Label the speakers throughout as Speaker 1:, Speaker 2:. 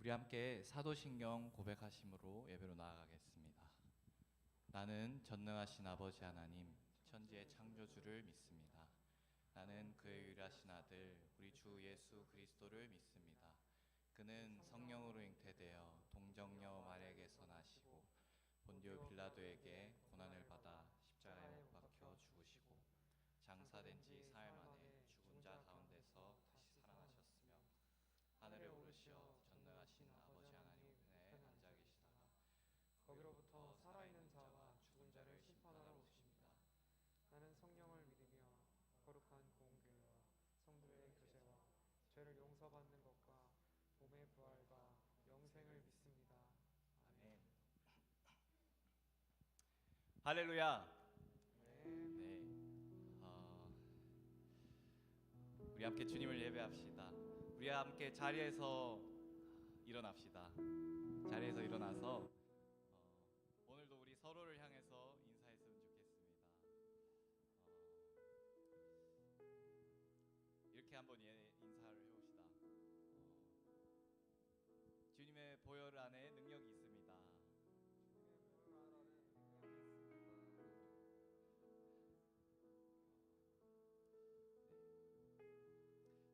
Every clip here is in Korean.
Speaker 1: 우리 함께 사도신경 고백하심으로 예배로 나아가겠습니다. 나는 전능하신 아버지 하나님, 천지의 창조주를 믿습니다. 나는 그의 유일하신 아들 우리 주 예수 그리스도를 믿습니다. 그는 성령으로 잉태되어 동정녀 마리아에게서 나시고 본디오 빌라도에게 고난을 받아 십자가에 못 박혀 죽으시고 장사된 지 사흘 만에 죽은 자 가운데서 다시 살아나셨으며 하늘에 오르시어 전능하신 아버지 하나님 우편에 앉아 계시다가
Speaker 2: 거기로부터 살아있는 자와 죽은 자를 심판하러 오십니다. 나는 성령을 믿으며 거룩한 공교회와 성도의 교제와 죄를 용서받는 것과 몸의 부활과 영생을 믿습니다.
Speaker 1: 아멘. 할렐루야.
Speaker 2: 네.
Speaker 1: 우리 함께 주님을 예배합시다. 우리 함께 자리에서 일어납시다. 자리에서 일어나서 오늘도 우리 서로를 향해서 인사했으면 좋겠습니다. 이렇게 한번 인사를 해봅시다. 주님의 보혈 안에 능력이 있습니다.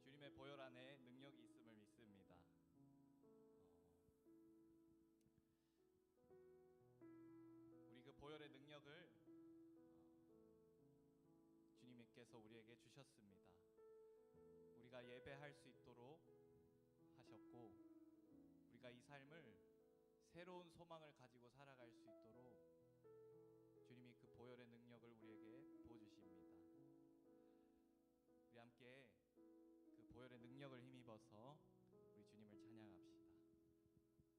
Speaker 1: 주님의 보혈 안에 능력이 있음을 믿습니다. 우리 그 보혈의 능력을 주님께서 우리에게 주셨습니다. 우리가 예배할 수 있도록 하셨고, 우리가 이 삶을 새로운 소망을 가지고 살아갈 수 있도록 주님이 그 보혈의 능력을 우리에게 부어주십니다. 우리 함께 그 보혈의 능력을 힘입어서 우리 주님을 찬양합시다.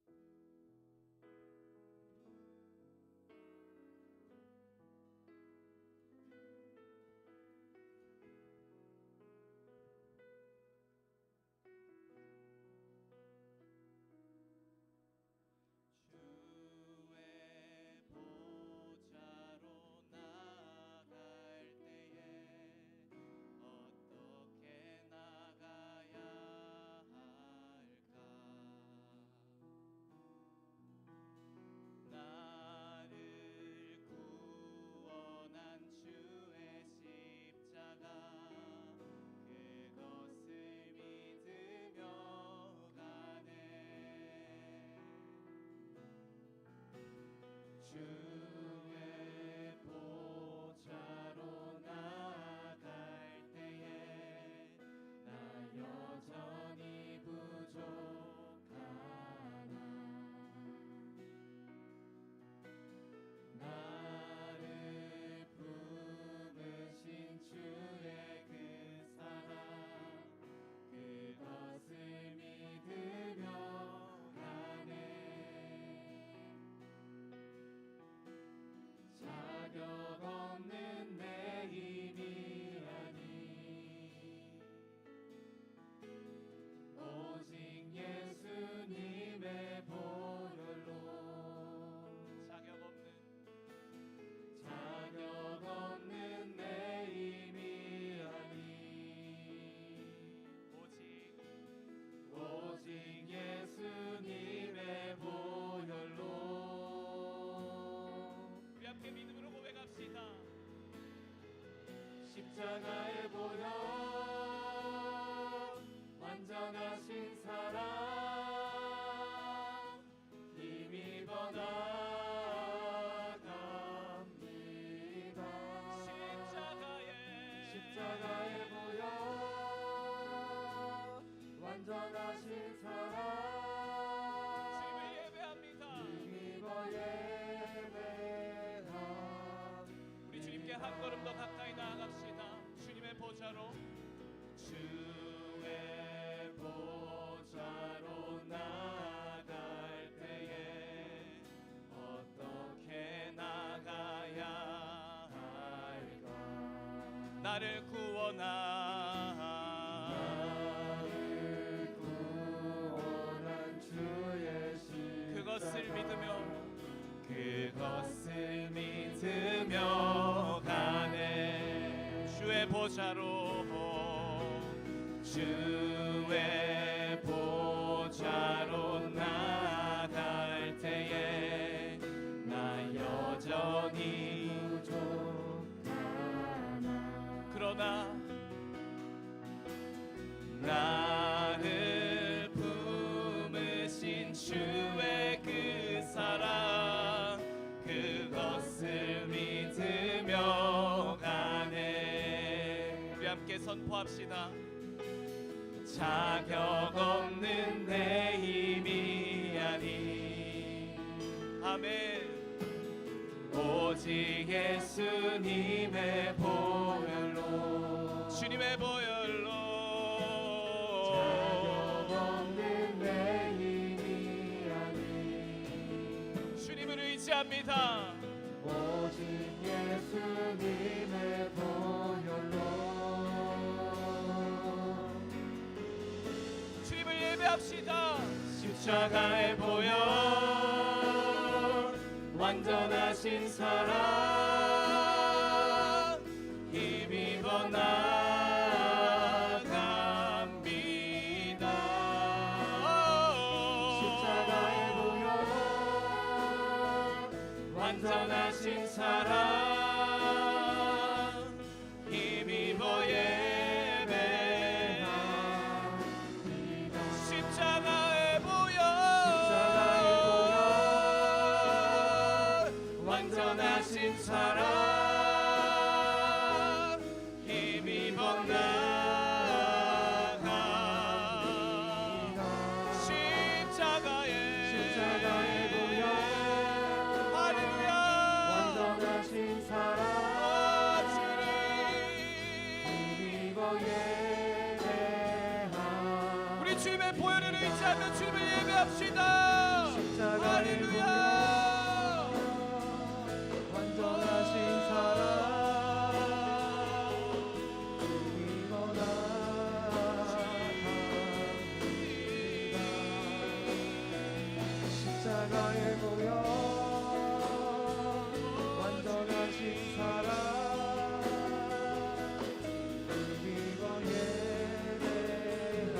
Speaker 1: 주의 보좌로 나아갈 때에 나 여전히 부족하나 나를 품으신 주의 그 사랑 그것을 믿으며 자격 없는 내 힘이 아니 오직 예수님의 보혈로 자격 없는 내 힘이 아니 오직 예수님의 보혈로 함께 믿음으로 고백합시다. 십자가의 보혈 완전하신 사랑 힘입어 나갑니다. 십자가의 보혈 완전하신 사랑 주님을 예배합니다. 힘입어 우리 주님께 한 걸음 더 가까이 나아갑시다. 주님의 보좌로 주의 보좌로 나아갈 때에 어떻게 나가야 할까? 나를 구원한 주의 십자가 그것을 믿으며 가네. 주의 보좌로 주의 보좌로 나 선포합시다. 자격 없는 내 힘이 아닌 아멘. 오직 예수님의 보혈로 주님의 보혈로
Speaker 2: 자격 없는 내 힘이 아닌
Speaker 1: 주님을 의지합니다.
Speaker 2: 오직 예수님의 보혈로
Speaker 1: 주님을 예배합시다. 십자가의 보혈 완전하신 사랑 힘입어 나갑니다.
Speaker 2: 십자가의 보혈
Speaker 1: 완전하신 사랑 힘입어 예배합니다. 십자가의 보혈 완전하신 사랑 힘입어 나갑니다. 십자가의
Speaker 2: 보혈
Speaker 1: 할렐루야
Speaker 2: 완전하신 사랑
Speaker 1: 주님
Speaker 2: 힘입어 예배하
Speaker 1: 우리 주님의 보혈을 의지하며 주님을 예배합시다.
Speaker 2: 십자가의
Speaker 1: 할렐루야
Speaker 2: 완전하신 사랑 힘입어 나갑니다. 십자가의 보혈 완전하신 사랑 힘입어 예배합니다.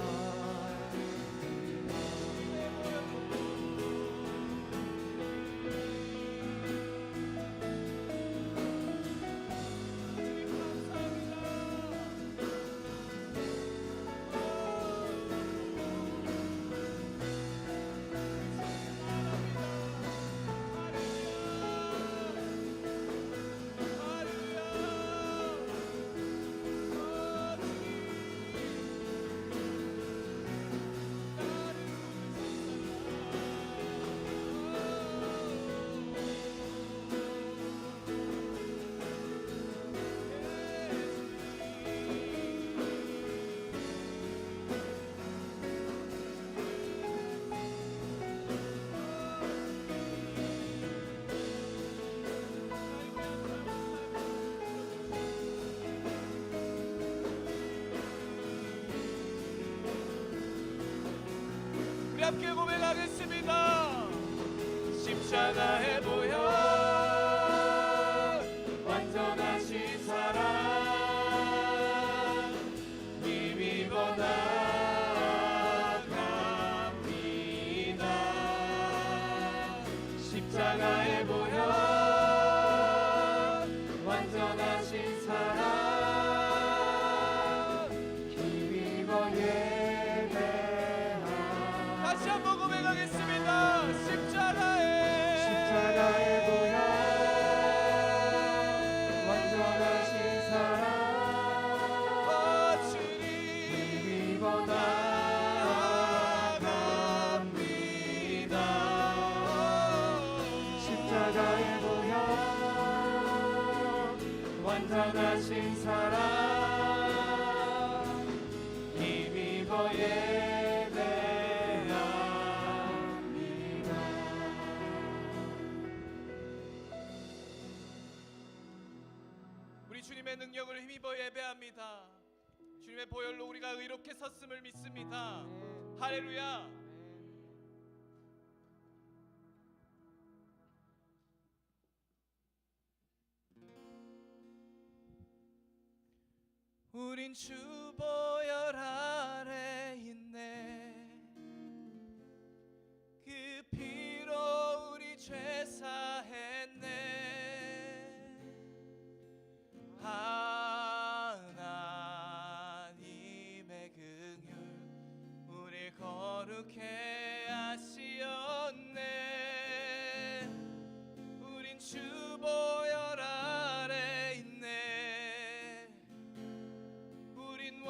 Speaker 1: 우리 함께 고백하겠습니다. 십자가의 보혈 완전하신 사랑 힘입어 나갑니다. 십자가의 보혈 완전하신 사랑
Speaker 2: 힘입어 예배하
Speaker 1: 다시 한번 고백하겠습니다. 십자가의
Speaker 2: 보혈 완전하신 사랑 힘입어 나갑니다. 십자가의 보혈 완전하신 사랑 힘입어 예배합니다.
Speaker 1: 우리 주님의 능력을 힘입어 예배합니다. 주님의 보혈로 우리가 의롭게 섰음을 믿습니다. 할렐루야. 우린 주 보혈 아래 있네. 그 피로 우리 죄 사했네. 하나님의 긍휼 우리 거룩해 하시었네. 우린 주 보혈 아래 있네. 우린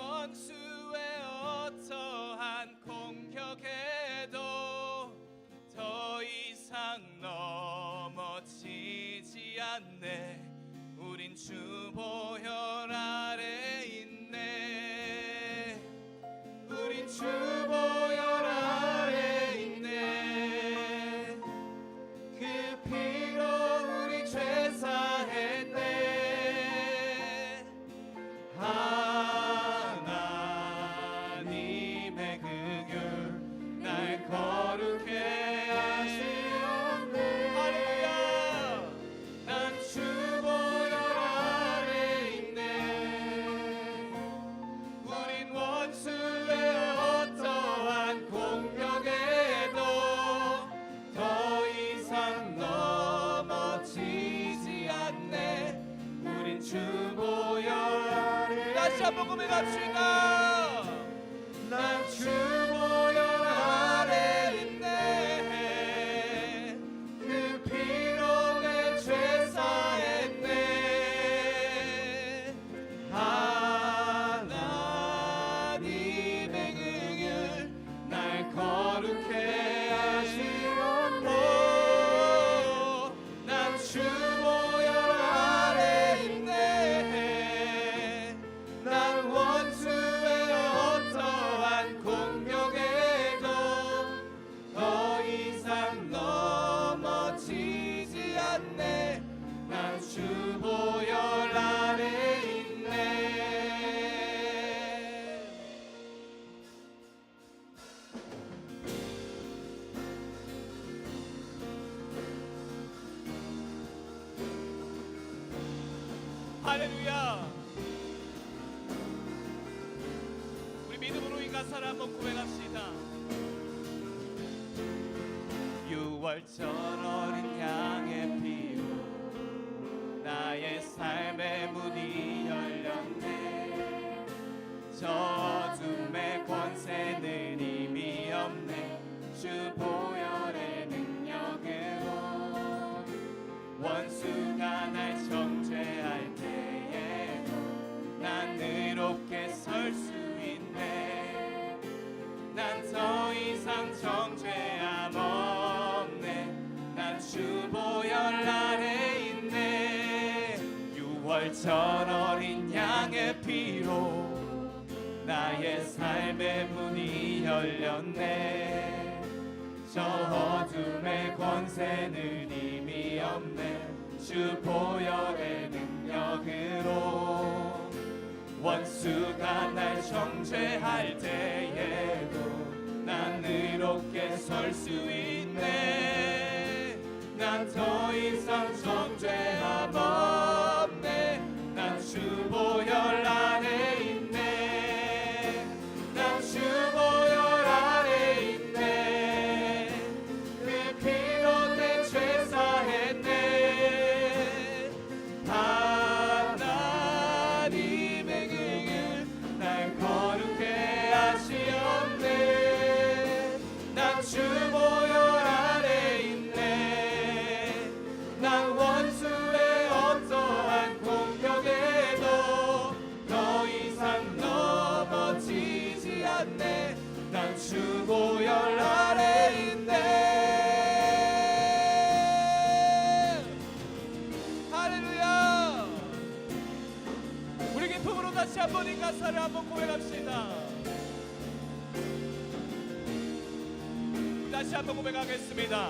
Speaker 1: 주보혈 아래 있네. 우린 주보혈 아래 있네. 그 피로 우리 죄 사했네. 하나님의 그 귤 날 거룩해 하시었네. 할렐루야. 난 주보혈 아래 있네. 우린 원수의 어떠한 공격에도 더 이상 넘어지지 않네. 우린 주보혈 아래. 다시 한번 고백합시다. 난 주보혈 아래 있네. 그 피로 내 죄 사했네. 하나님의 그 길 날 거룩해 하시었네. 난 주보혈 아래 있네. 난 원수의 어떠한 공격에도 더 이상 넘어지지 않네. 난 주보혈 아래 있네. 할렐루야. 우리 믿음으로 이 가사를 한번 고백합시다. 6월절 어린 양의 피로 나의 삶의 문이 열렸네. 저 어둠의 권세는 이미 없네. 주 보혈의 능력으로 원수가 날 정죄할 때에도 난 의롭게 설 수 있네. 난 더 이상 정죄함 없네. 난 주보혈 아래 있네. 6월절 어린 양의 피로 나의 삶의 문이 열렸네. 저 어둠의 권세는 이미 없네. 주 보혈의 능력으로 원수가 날 정죄할 때에도 난 의롭게 설 수 있네. 난 더 이상 정죄함 없네. 난 주보혈 아래 있네. 난 주보혈 아래 있네. 그 피로 내 죄 사했네. 하나님의 그 길 날 거룩해 하시었네. 난 주보혈 아래 있네. 난 원수의 어떠한 공격에도 더 이상 넘어지지 않네. 난 주보혈 아래 있네. 할렐루야. 우리 기쁨으로 다시 한번 이 가사를 한번 고백합시다. 다시 한번 고백하겠습니다.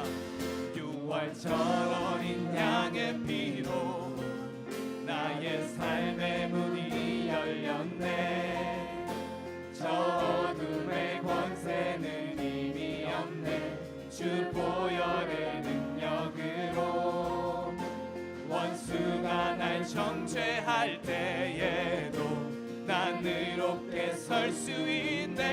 Speaker 1: 6월절 어린 양의 피로 나의 삶의 문이 열렸네. 저 어둠의 권세는 이미 없네. 주 보혈의 능력으로 원수가 날 정죄할 때에도 난 의롭게 설 수 있네.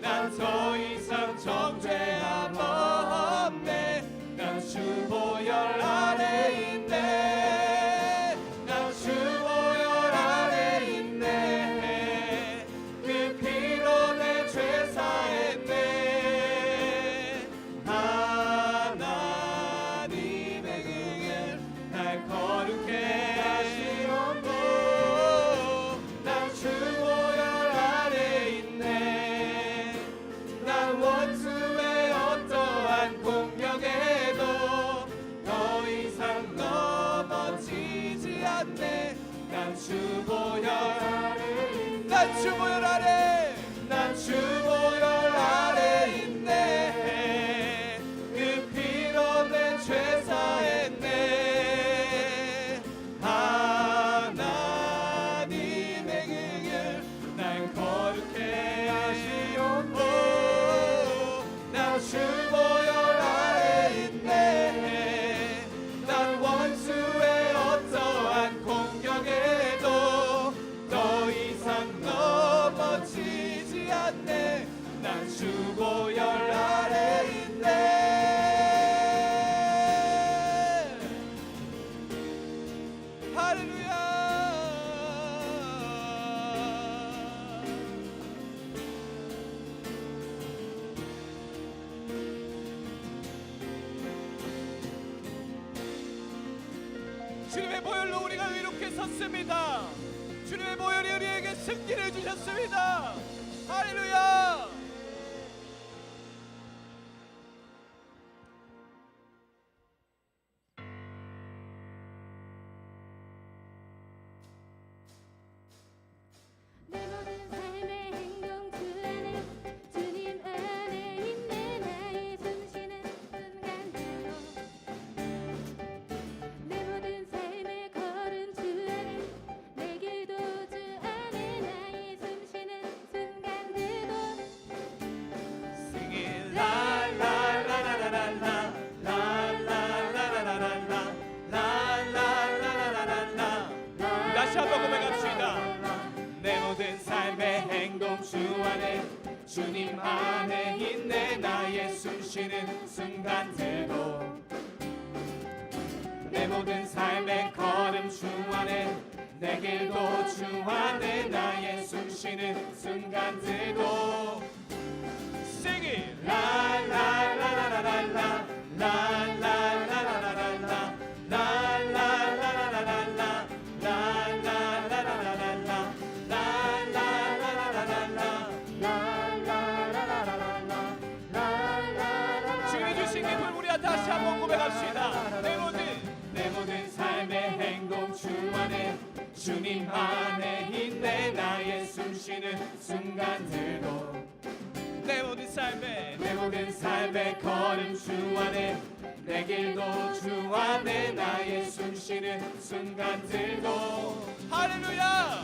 Speaker 1: 난 더 이상 정죄함 없네. 난 주보혈 아래 있네. 난 주보혈 아래 있네. 그 피로 내 죄 사했네. 하나님의 그 길 날 거룩해 하시옵고. 난 주보혈 아래 있네. 난 주보혈 아래, 난 주보혈 아래 있네. 그 피로 내 죄 사했네. 하나님의 그 길 날 거룩해 하시옵네. 난 주보혈 아래 있네. 난 원수의 어떠한 공격에도 더 이상 넘어지지 않네. 난 주보혈 아래 있네. 할렐루야. 주님의 보혈로 우리가 의롭게 섰습니다. 주님의 보혈이 우리에게 승리를 주셨습니다. 할렐루야.
Speaker 3: 내 모든 삶의 행동 주 안에 주님 안에 있네. 나의 숨쉬는 순간들도 내 모든 삶의 걸음 주 안에 내 길도 주 안에 나의 숨쉬는 순간들도
Speaker 1: Sing it la la la la la la la la la la la la. 다시 한번 고백합시다. 내 모든 삶의 행동 주 안에 주님 안에 있네. 나의 숨쉬는 순간들도 내 모든 삶의 걸음 주 안에 내 길도 주 안에 나의 숨쉬는 순간들도 Sing it la la la la la la la la la la la la la la 주님이 주신 기쁨 우리가 다시 한번 고백합시다. 내 모든 삶의 행동 주 안에 주님 안에 있네. 나의 숨쉬는 순간들도 내 모든 삶의 걸음 주 안에 내 길도 주 안에 나의 숨쉬는 순간들도 할렐루야.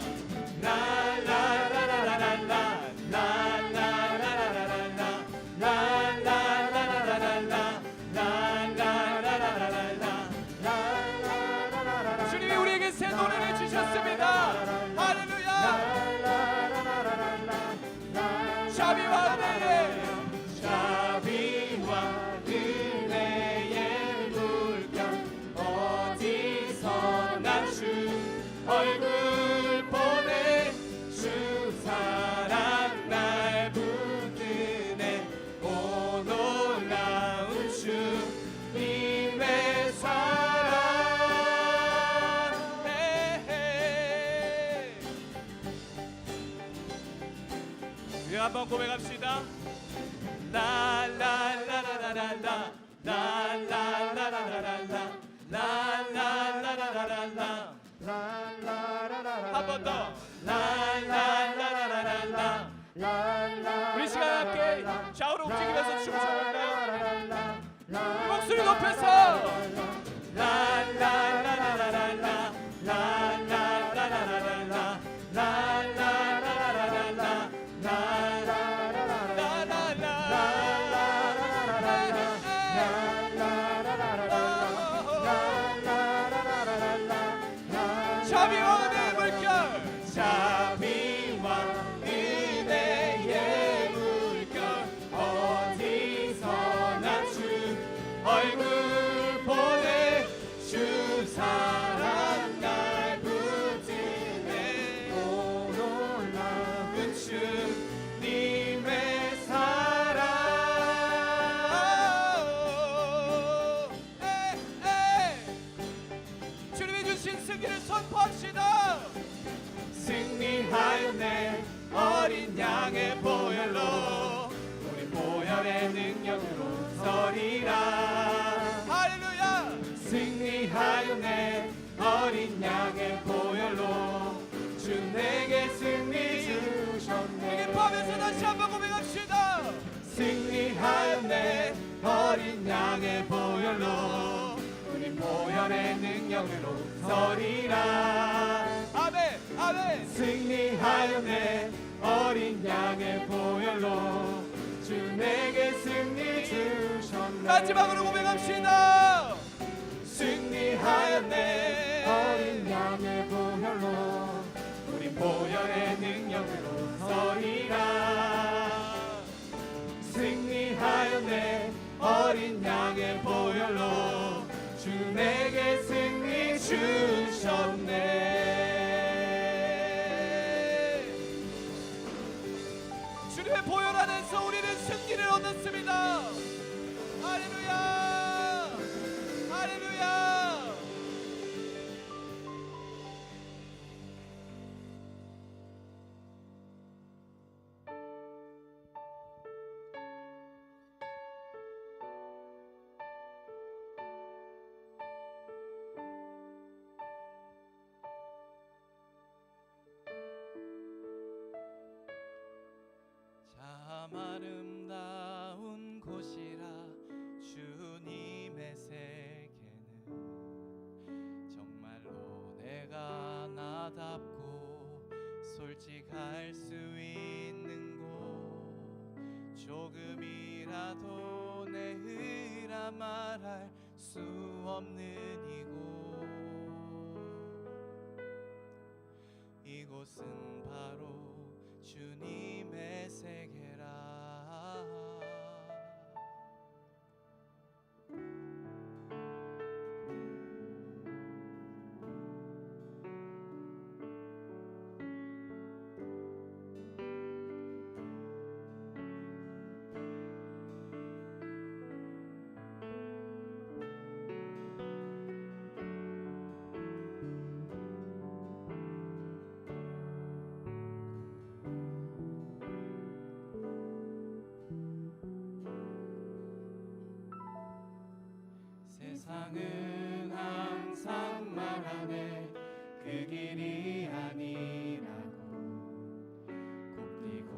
Speaker 1: 라라라라라라라 라라라라라라라 라라라라라라라 라라라라라라. 주님이 우리에게 새 노래를 주셨습니다. 할렐루야. 자비와 은혜의 물결 어디서나 주 얼굴 보내. 주 사랑 날 붙드네. 오 놀라운 주님의 사랑. 우리 한번 고백합시다. 라라라라라라 라라라라라라 라라라라라라 한 번 더 라라라라라라. 우리 시간 함께 좌우로 움직이면서 춤을 춰볼까요? 목소리 높여서 라라라라라라 라라라라라라 라라라라라라 자비와 은혜의 물결. 자비와 은혜의 물결 어디서나 주 얼굴 보내. 주 사랑 날 붙드네. 오 놀라운 주님의 사랑. 주님이 주신 승리를 선포합시다. 승리하였네. 어린 양의 보혈로 우리 보혈의 능력으로 서리라. 할렐루야. 승리하였네. 어린 양의 보혈로 주 내게 승리 주네. 승리하였네 어린 양의 보혈로 우리 보혈의 능력으로 서리라 아멘 아멘 승리하였네 어린 양의 보혈로 주 내게 승리 주셨네 마지막으로 고백합시다 승리하였네 어린 양의 보혈로 우리 보혈의 능력으로 서리라 승리하였네 어린 양의 보혈로 주 내게 승리 주셨네 주님의 보혈 안에서 우리는 승리를 얻었습니다 할렐루야 할렐루야 참 아름다운 곳이라 주님의 세계는 정말로 내가 나답고 솔직할 수 있는 곳 조금이라도 내 의라 말할 수 없는 이곳은 바로 주님의 세계라 세상은 항상 말하네 그 길이 아니라고 곱디고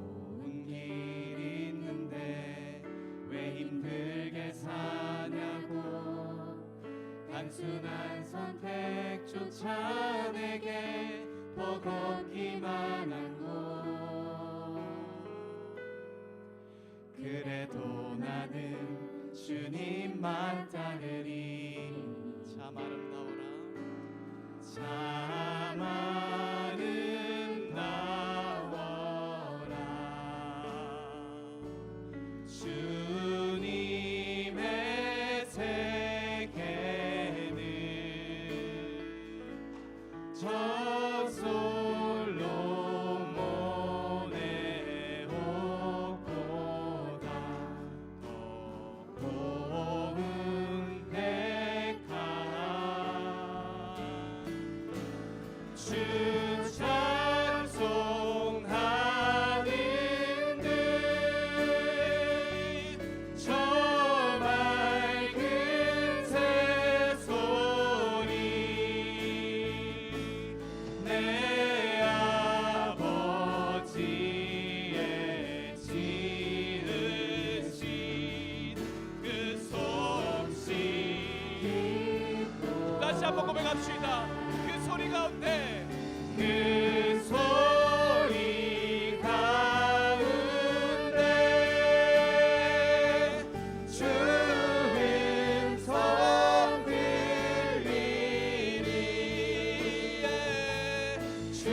Speaker 1: 온 길이 있는데 왜 힘들게 사냐고 단순한 선택조차 내게 버겁기만 한 곳 그래도 나는 주님만 따르리 참 아름다워라 참 아름다워라 주님의 세계는 저솔로몬의 옥보다 더 고운 백합 주 찬송하는 듯 저 맑은 새소리 내 아버지의 지으신 그 솜씨 다시 한번 고백합시다 그 소리 가운데 그 소리 가운데 주 음성 들리니 주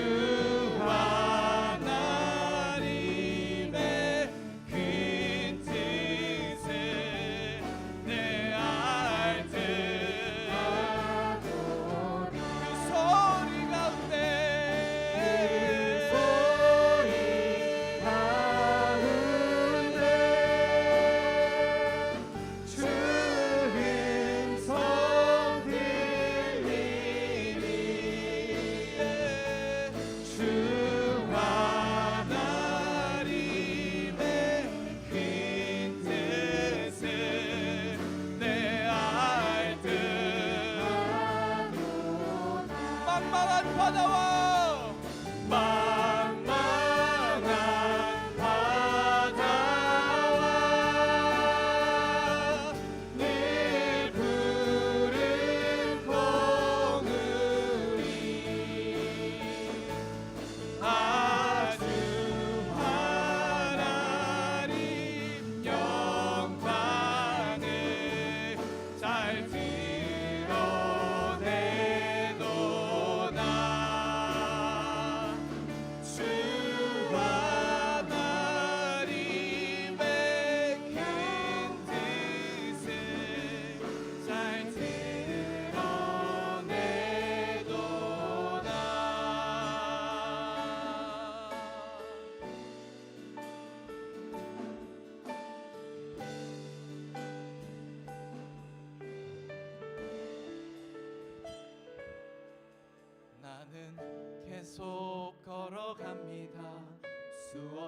Speaker 1: 하나님의 큰 뜻에 내 알 듯 그 소리 바다와 망망한 바다와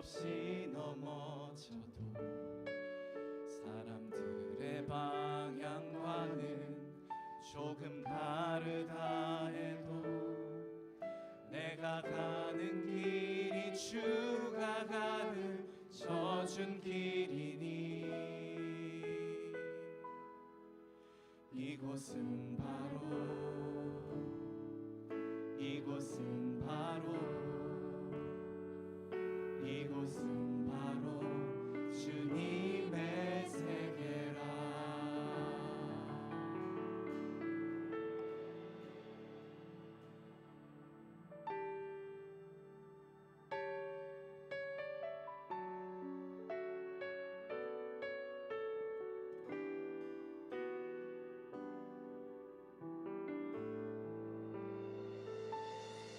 Speaker 1: 없이 넘어져도 사람들의 방향과는 조금 다르다 해도 내가 가는 길이 주가 가는 져준 길이니 이곳은 바로 주님의 세계라.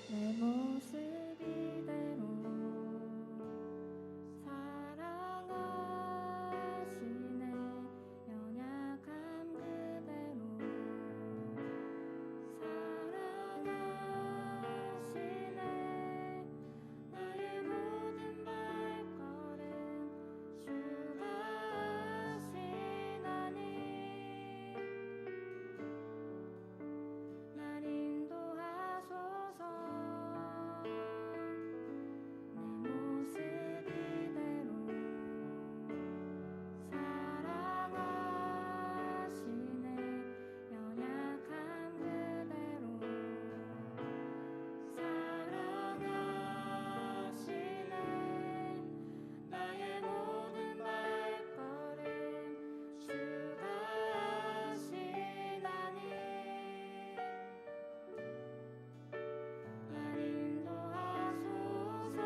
Speaker 3: 내 모습 이대로 사랑하시네. 연약함 그대로 사랑하시네. 나의 모든 발걸음 주가 하시나니 날 인도하소서. 내 모습 이대로 사랑하시네. 연약함 그대로 사랑하시네. 나의 모든 발걸음 주가 하시나니 날 인도하소서.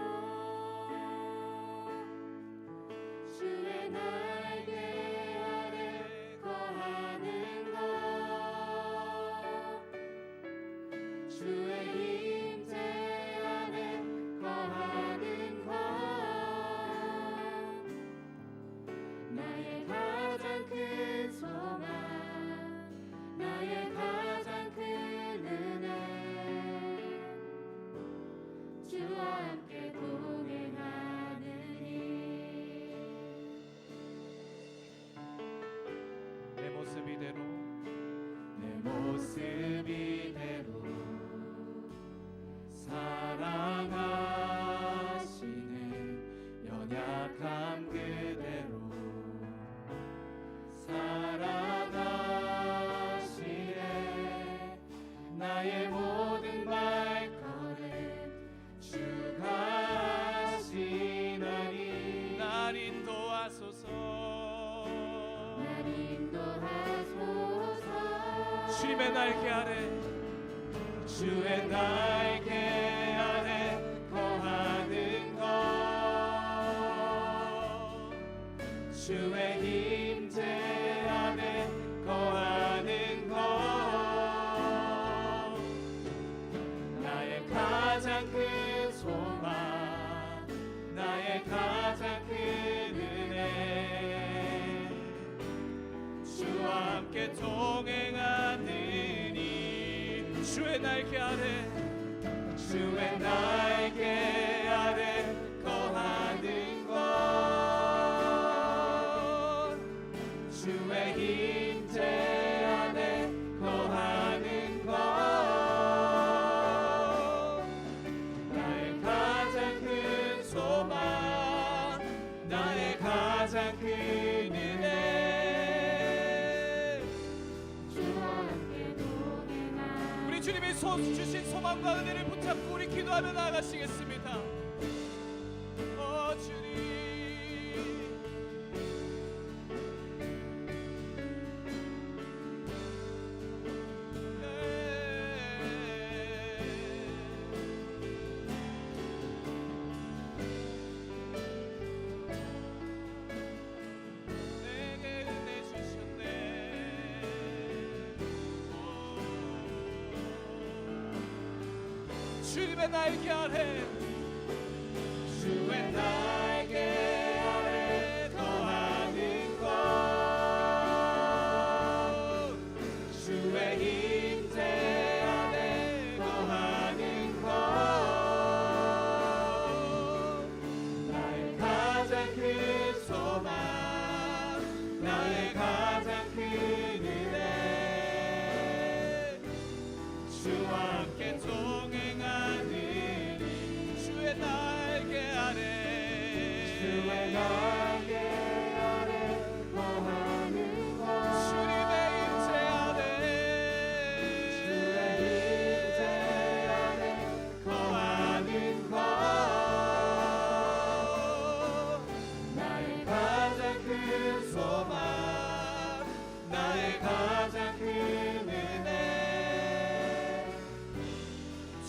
Speaker 3: 주의 날개 아래 거하는 것, 주의 임재 안에 거하는 것, 나의 가장 큰 소망, 나의 가장 큰 은혜, 주와 함께 동행하느니
Speaker 1: 내 모습 이대로 사랑하시네. 연약함 그대로 사랑하시네. 나의 모든 발걸음 주가 하시나니 날 인도하소서.
Speaker 3: 날 인도하소서.
Speaker 1: 주의 날개 아래 거하는 것, 주의 임재 안에 거하는 것, 나의 가장 큰 소망, 나의 가장 큰 은혜, 주와 함께 동행하느니 주의 날개 아래 거하는 것, 주의 임재 안에 거하는 것, 나의 가장 큰 소망, 나의 가장 큰 은혜,
Speaker 3: 주와 함께 동행하는
Speaker 1: 우리 주님이 주신 소망과 은혜를 붙잡고 우리 기도하며 나아가시겠습니다. 주님, 내게 은혜 주셨네. 주님의 날개 아래 거하는 것, 주의 임재 안에 거하는 것, 나의 주와 함께 동행하느니 주의 날개 아래
Speaker 2: 주의 날개 아래 거하는 것
Speaker 1: 주님의 임재 아래
Speaker 2: 주의 임재 안에 거하는 것 나의 가장 큰 소망 나의 가장 큰 은혜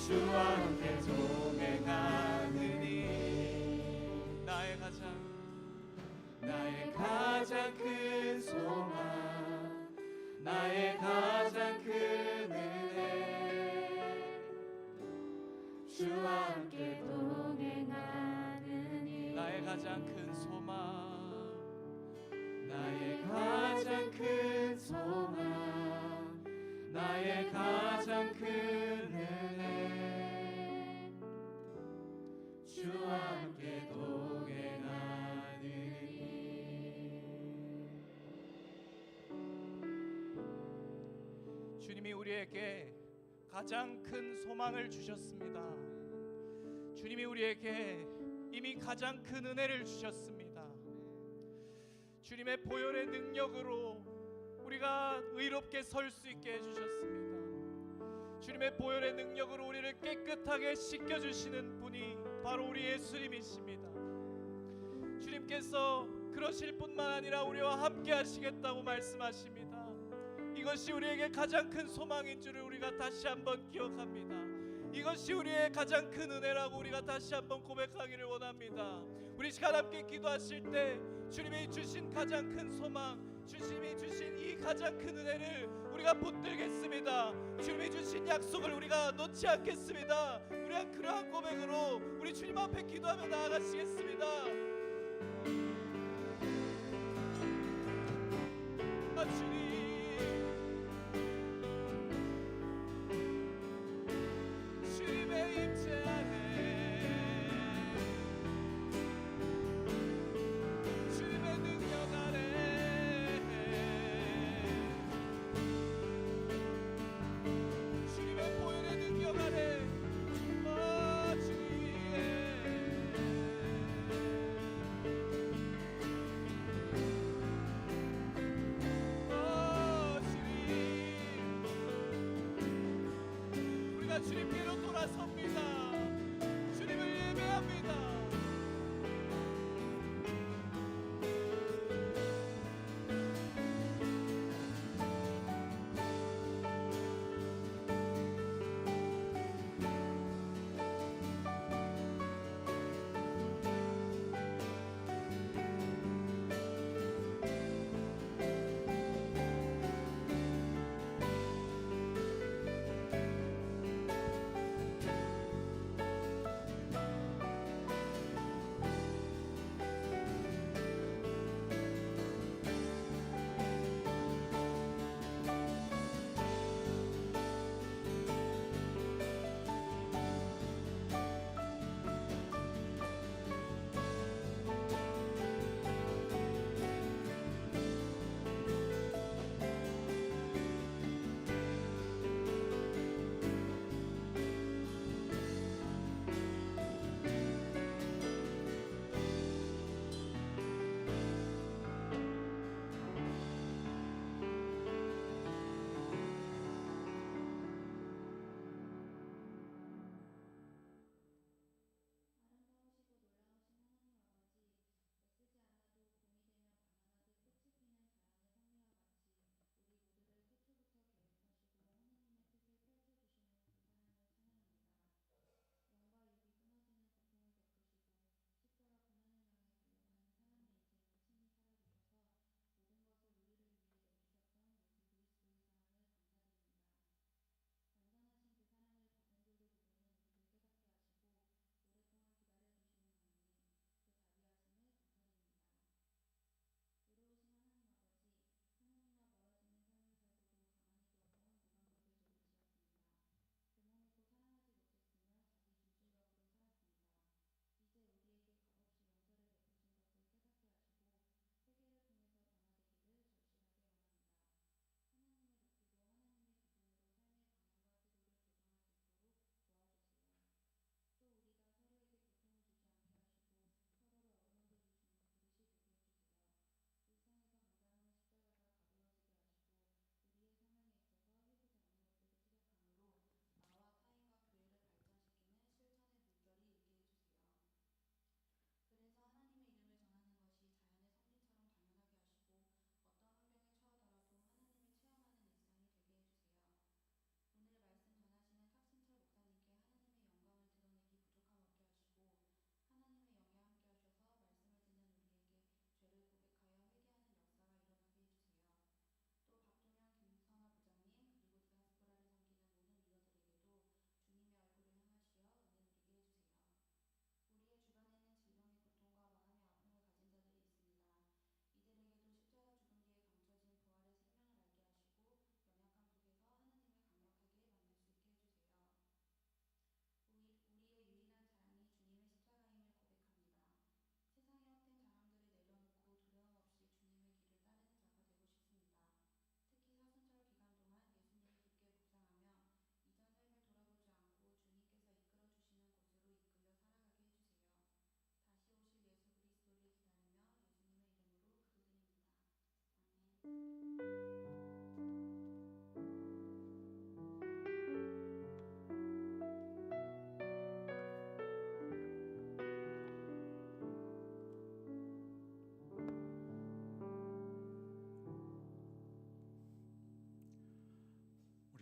Speaker 2: 주와 함께 동행하느니 나의 가장 큰 소망 나의 가장 큰 은혜 주와 함께 동행하느니
Speaker 1: 나의 가장 큰 소망
Speaker 2: 나의 가장 큰 소망 나의 가장 큰 은혜 주와 함께 동행하느니
Speaker 1: 주님이 우리에게 가장 큰 소망을 주셨습니다. 주님이 우리에게 이미 가장 큰 은혜를 주셨습니다. 주님의 보혈의 능력으로 우리가 의롭게 설 수 있게 해주셨습니다. 주님의 보혈의 능력으로 우리를 깨끗하게 씻겨주시는 분이 바로 우리 예수님이십니다. 주님께서 그러실 뿐만 아니라 우리와 함께 하시겠다고 말씀하십니다. 이것이 우리에게 가장 큰 소망인 줄을 우리가 다시 한번 기억합니다. 이것이 우리의 가장 큰 은혜라고 우리가 다시 한번 고백하기를 원합니다. 우리 시간 함께 기도하실 때 주님이 주신 가장 큰 소망, 주님이 주신 이 가장 큰 은혜를 우리가 붙들겠습니다. 주님이 주신 약속을 우리가 놓지 않겠습니다. 우리가 그러한 고백으로 우리 주님 앞에 기도하며 나아가시겠습니다. 아 주님, 주님의 임재 안에 주님의 능력 아래 주님의 보혈의 능력 아래 주님 우리가 주님께로 돌아섭니다. 주님을 예배합니다.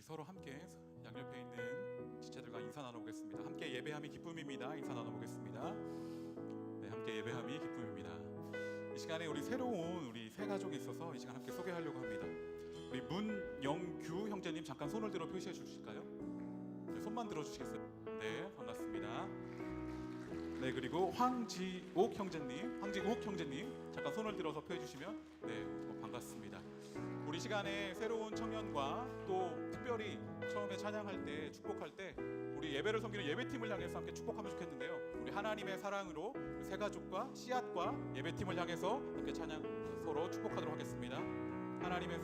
Speaker 4: 서로 함께 양옆에 있는 지체들과 인사 나눠보겠습니다. 함께 예배함이 기쁨입니다. 인사 나눠보겠습니다. 네, 함께 예배함이 기쁨입니다. 이 시간에 우리 새로운 우리 새 가족이 있어서 이 시간 함께 소개하려고 합니다. 우리 문영규 형제님 잠깐 손을 들어 표시해 주실까요? 네, 손만 들어 주시겠어요? 네, 반갑습니다. 네, 그리고 황지옥 형제님 잠깐 손을 들어서 표해 주시면 네, 반갑습니다. 우리 시간에 새로운 청년과 또 특별히 처음에 찬양할 때 축복할 때 우리 예배를 섬기는 예배팀을 향해서 함께 축복하면 좋겠는데요. 우리 하나님의 사랑으로 새 가족과 씨앗과 예배팀을 향해서 함께 찬양 서로 축복하도록 하겠습니다. 하나님의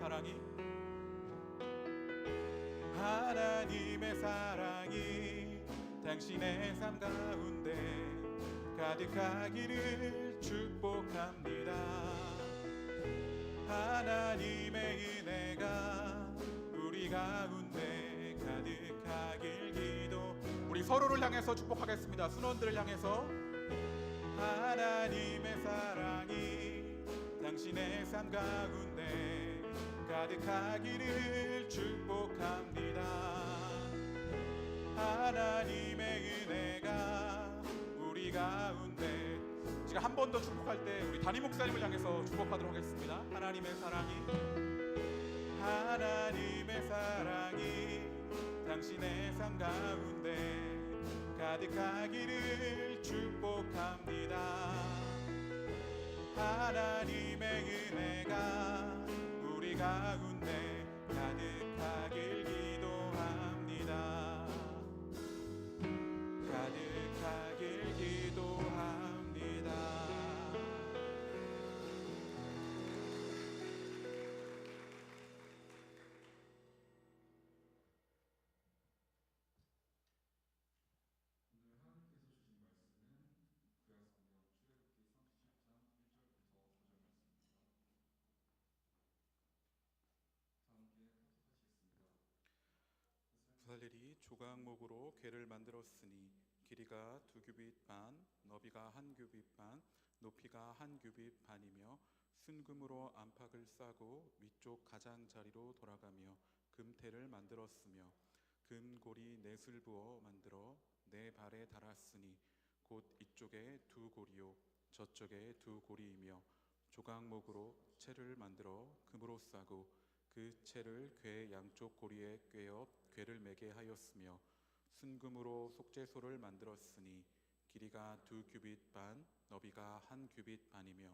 Speaker 4: 사랑이 당신의 삶 가운데 가득하기를 축복합니다. 하나님의 은혜가 우리 가운데 가득하길 기도. 우리 서로를 향해서 축복하겠습니다. 순원들을 향해서 하나님의 사랑이 당신의 삶 가운데 가득하기를 축복합니다. 하나님의 은혜가 우리 가운데. 제가 한 번 더 축복할 때 우리 담임 목사님을 향해서 축복하도록 하겠습니다. 하나님의 사랑이 당신의 삶 가운데 가득하기를 축복합니다. 하나님의 은혜가 우리 가운데 가득하길 기도합니다. 가득하길 기도합니다. 부살렐이 조각목으로 궤를 만들었으니 길이가 2규빗 반, 너비가 1규빗 반, 높이가 1규빗 반이며 순금으로 안팎을 싸고 위쪽 가장자리로 돌아가며 금테를 만들었으며 금고리 넷을 부어 만들어 네 발에 달았으니 곧 이쪽에 2고리요 저쪽에 2고리이며 조각목으로 채를 만들어 금으로 싸고 그 채를 궤 양쪽 고리에 꿰어 궤를 매게 하였으며 순금으로 속죄소를 만들었으니 길이가 2규빗 반, 너비가 1규빗 반이며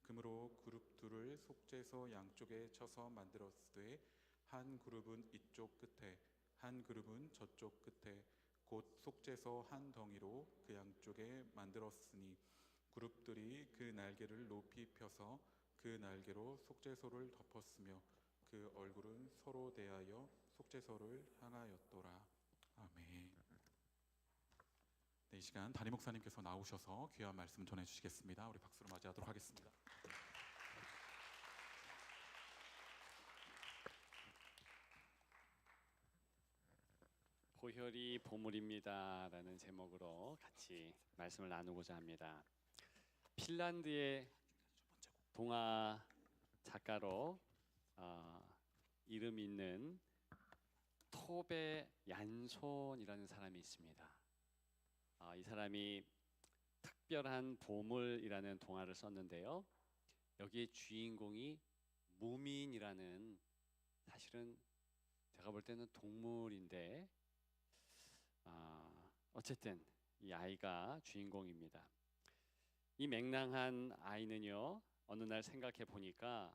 Speaker 4: 금으로 그룹 둘을 속죄소 양쪽에 쳐서 만들었으되 한 그룹은 이쪽 끝에 한 그룹은 저쪽 끝에 곧 속죄소 한 덩이로 그 양쪽에 만들었으니 그룹들이 그 날개를 높이 펴서 그 날개로 속죄소를 덮었으며 그 얼굴은 서로 대하여 속죄소를 향하였더라. 아멘. 네, 이 시간 담임 목사님께서 나오셔서 귀한 말씀 전해주시겠습니다. 우리 박수로 맞이하도록 하겠습니다.
Speaker 5: 보혈이 보물입니다 라는 제목으로 같이 말씀을 나누고자 합니다. 핀란드의 동화 작가로 이름 있는 토베 얀손이라는 사람이 있습니다. 이 사람이 특별한 보물이라는 동화를 썼는데요. 여기에 주인공이 무민이라는, 사실은 제가 볼 때는 동물인데 어쨌든 이 아이가 주인공입니다. 이 맹랑한 아이는요, 어느 날 생각해 보니까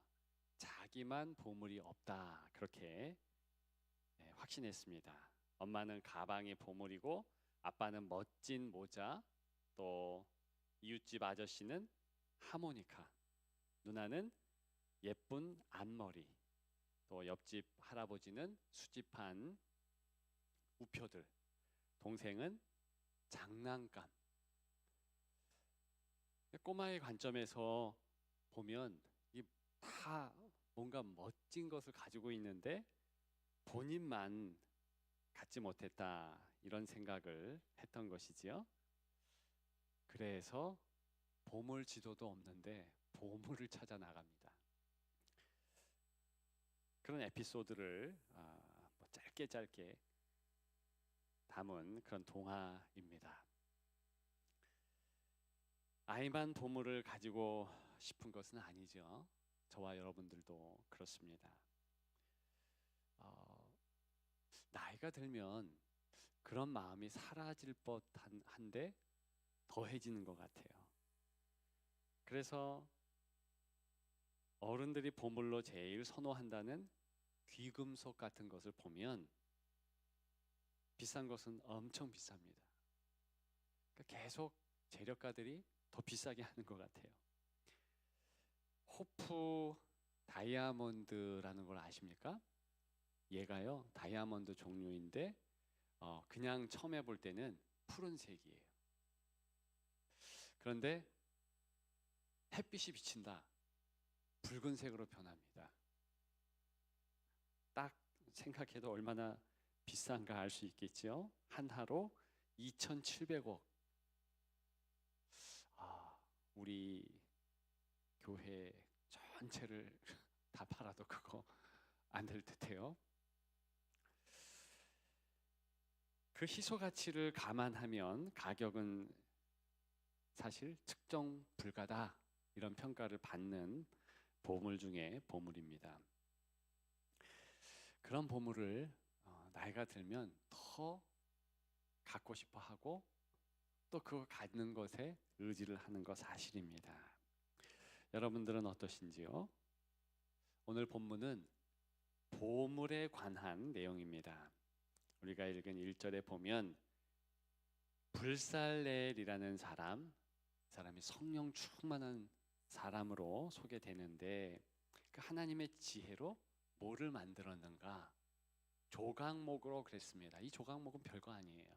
Speaker 5: 자기만 보물이 없다, 그렇게 확신했습니다. 엄마는 가방이 보물이고 아빠는 멋진 모자, 또 이웃집 아저씨는 하모니카, 누나는 예쁜 앞머리, 또 옆집 할아버지는 수집한 우표들, 동생은 장난감. 꼬마의 관점에서 보면 이 다 뭔가 멋진 것을 가지고 있는데 본인만 갖지 못했다, 이런 생각을 했던 것이지요. 그래서 보물 지도도 없는데 보물을 찾아 나갑니다. 그런 에피소드를 짧게 짧게 담은 그런 동화입니다. 아이만 보물을 가지고 싶은 것은 아니죠. 저와 여러분들도 그렇습니다. 나이가 들면 그런 마음이 사라질 법한데 더해지는 것 같아요. 그래서 어른들이 보물로 제일 선호한다는 귀금속 같은 것을 보면 비싼 것은 엄청 비쌉니다. 그러니까 계속 재력가들이 더 비싸게 하는 것 같아요. 호프 다이아몬드라는 걸 아십니까? 얘가요 다이아몬드 종류인데 그냥 처음 해볼 때는 푸른색이에요. 그런데 햇빛이 비친다 붉은색으로 변합니다. 딱 생각해도 얼마나 비싼가 알 수 있겠죠. 한 하로 2,700억. 우리 교회 전체를 다 팔아도 그거 안 될 듯해요. 그 희소 가치를 감안하면 가격은 사실 측정 불가다 이런 평가를 받는 보물 중에 보물입니다. 그런 보물을 나이가 들면 더 갖고 싶어 하고 또 그거 갖는 것에 의지를 하는 것 사실입니다. 여러분들은 어떠신지요? 오늘 본문은 보물에 관한 내용입니다. 우리가 읽은 1절에 보면 불살렐이라는 사람이 성령 충만한 사람으로 소개되는데 그 하나님의 지혜로 뭐를 만들었는가? 조각목으로 그랬습니다. 이 조각목은 별거 아니에요.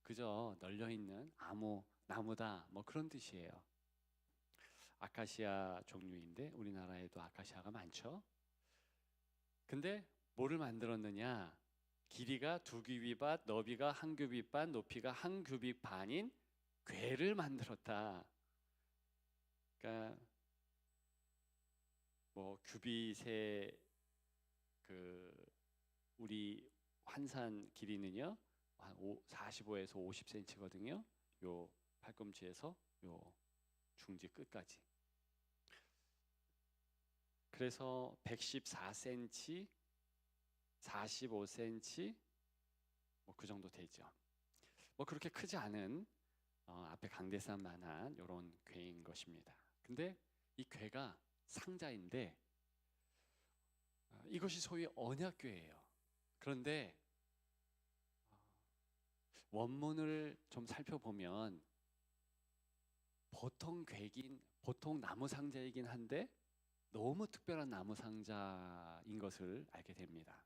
Speaker 5: 그저 널려있는 나무다 뭐 그런 뜻이에요. 아카시아 종류인데 우리나라에도 아카시아가 많죠. 근데 뭐를 만들었느냐? 길이가 2규빗, 너비가 1규빗, 높이가 1규빗 괴를 만들었다. 그러니까 뭐 규빗의 우리 환산 길이는요 한 45에서 50cm거든요. 요 팔꿈치에서 요 중지 끝까지. 그래서 114cm, 45cm 뭐 그 정도 되죠. 뭐 그렇게 크지 않은 앞에 강대산만한 이런 괴인 것입니다. 근데 이 괴가 상자인데 이것이 소위 언약궤예요. 그런데 원문을 좀 살펴보면 보통 나무 상자이긴 한데 너무 특별한 나무 상자인 것을 알게 됩니다.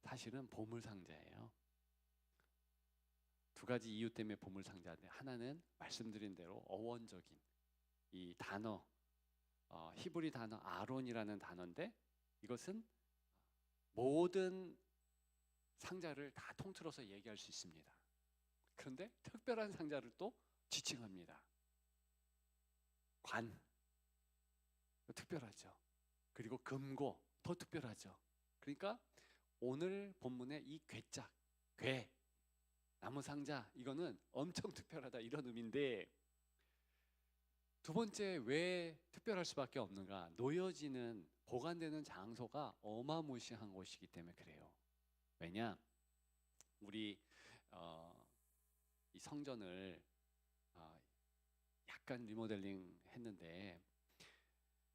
Speaker 5: 사실은 보물 상자예요. 두 가지 이유 때문에 보물 상자인데 하나는 말씀드린 대로 어원적인 이 단어 히브리 단어 아론이라는 단어인데 이것은 모든 상자를 다 통틀어서 얘기할 수 있습니다. 그런데 특별한 상자를 또 지칭합니다. 관 특별하죠. 그리고 금고 더 특별하죠. 그러니까 오늘 본문의 이 괴 나무 상자 이거는 엄청 특별하다 이런 의미인데 두 번째 왜 특별할 수밖에 없는가? 놓여지는 보관되는 장소가 어마무시한 곳이기 때문에 그래요. 왜냐? 우리 이 성전을 약간 리모델링 했는데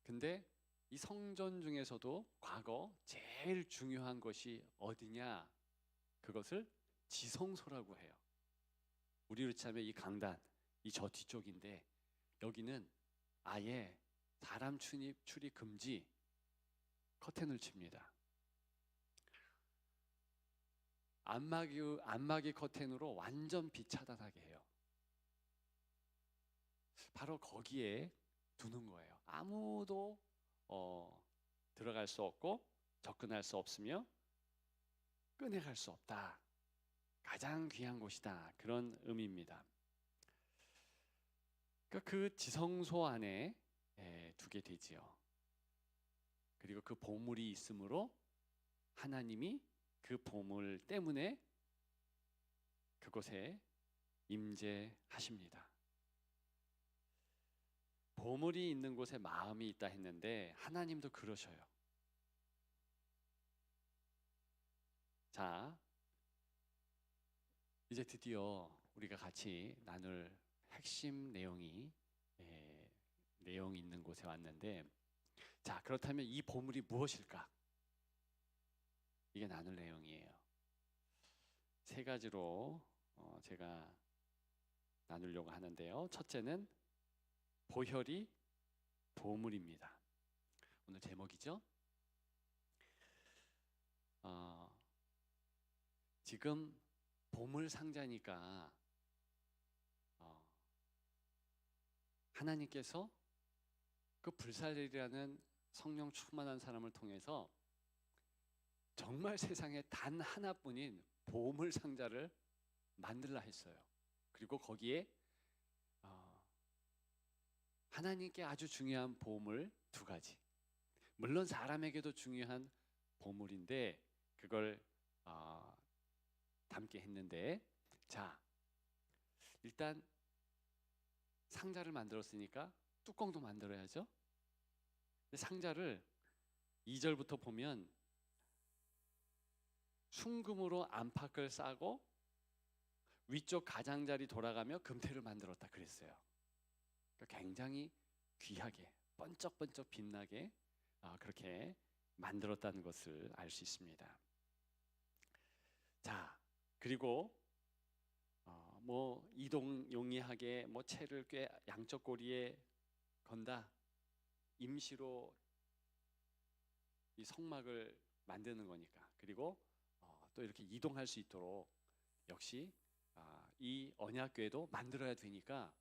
Speaker 5: 근데 이 성전 중에서도 과거 제일 중요한 것이 어디냐? 그것을 지성소라고 해요. 우리로 치면 이 강단, 이 저 뒤쪽인데 여기는 아예 사람 출입 금지 커튼을 칩니다. 안마기 커튼으로 완전 빛 차단하게 해요. 바로 거기에 두는 거예요. 아무도 들어갈 수 없고 접근할 수 없으며 꺼내갈 수 없다. 가장 귀한 곳이다. 그런 의미입니다. 그러니까 그 지성소 안에 두게 되지요. 그리고 그 보물이 있으므로 하나님이 그 보물 때문에 그곳에 임재하십니다. 보물이 있는 곳에 마음이 있다 했는데 하나님도 그러셔요. 자, 이제 드디어 우리가 같이 나눌 핵심 내용이 내용 있는 곳에 왔는데, 자, 그렇다면 이 보물이 무엇일까? 이게 나눌 내용이에요. 세 가지로 제가 나누려고 하는데요. 첫째는 보혈이 보물입니다. 오늘 제목이죠. 지금 보물 상자니까 하나님께서 그 불살이라는 성령 충만한 사람을 통해서 정말 세상에 단 하나뿐인 보물 상자를 만들라 했어요. 그리고 거기에 하나님께 아주 중요한 보물 두 가지, 물론 사람에게도 중요한 보물인데 그걸 담게 했는데, 자, 일단 상자를 만들었으니까 뚜껑도 만들어야죠. 상자를 2절부터 보면 순금으로 안팎을 싸고 위쪽 가장자리 돌아가며 금태를 만들었다 그랬어요. 그러니까 굉장히 귀하게 번쩍번쩍 빛나게 그렇게 만들었다는 것을 알 수 있습니다. 자, 그리고 뭐 이동 용이하게 뭐 채를 꽤 양쪽 고리에 건다, 임시로 이 성막을 만드는 거니까. 그리고 또 이렇게 이동할 수 있도록 역시 이 언약궤도 만들어야 되니까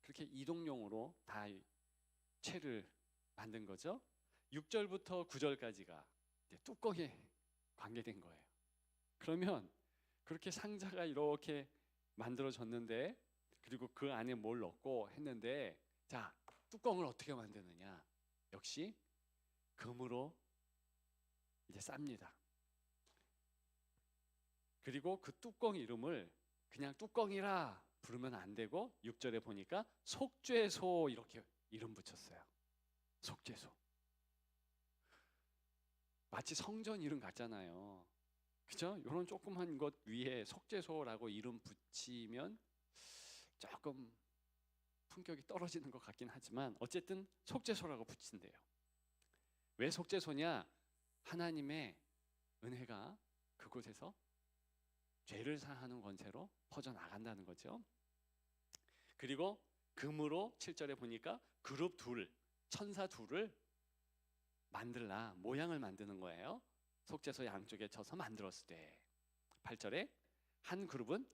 Speaker 5: 그렇게 이동용으로 다 채를 만든 거죠. 6절부터 9절까지가 뚜껑에 관계된 거예요. 그러면 그렇게 상자가 이렇게 만들어졌는데, 그리고 그 안에 뭘 넣고 했는데, 자, 뚜껑을 어떻게 만드느냐? 역시 금으로 이제 쌉니다. 그리고 그 뚜껑 이름을 그냥 뚜껑이라 부르면 안 되고 6절에 보니까 속죄소 이렇게 이름 붙였어요. 속죄소. 마치 성전 이름 같잖아요. 그죠? 이런 조그만 것 위에 속죄소라고 이름 붙이면 조금 품격이 떨어지는 것 같긴 하지만 어쨌든 속죄소라고 붙인대요. 왜 속죄소냐? 하나님의 은혜가 그곳에서 죄를 사하는 권세로 퍼져나간다는 거죠. 그리고 금으로 7절에 보니까 그룹 둘, 천사 둘을 만들라, 모양을 만드는 거예요. 속죄소 양쪽에 쳐서 만들었을 때. 8절에 한 그룹은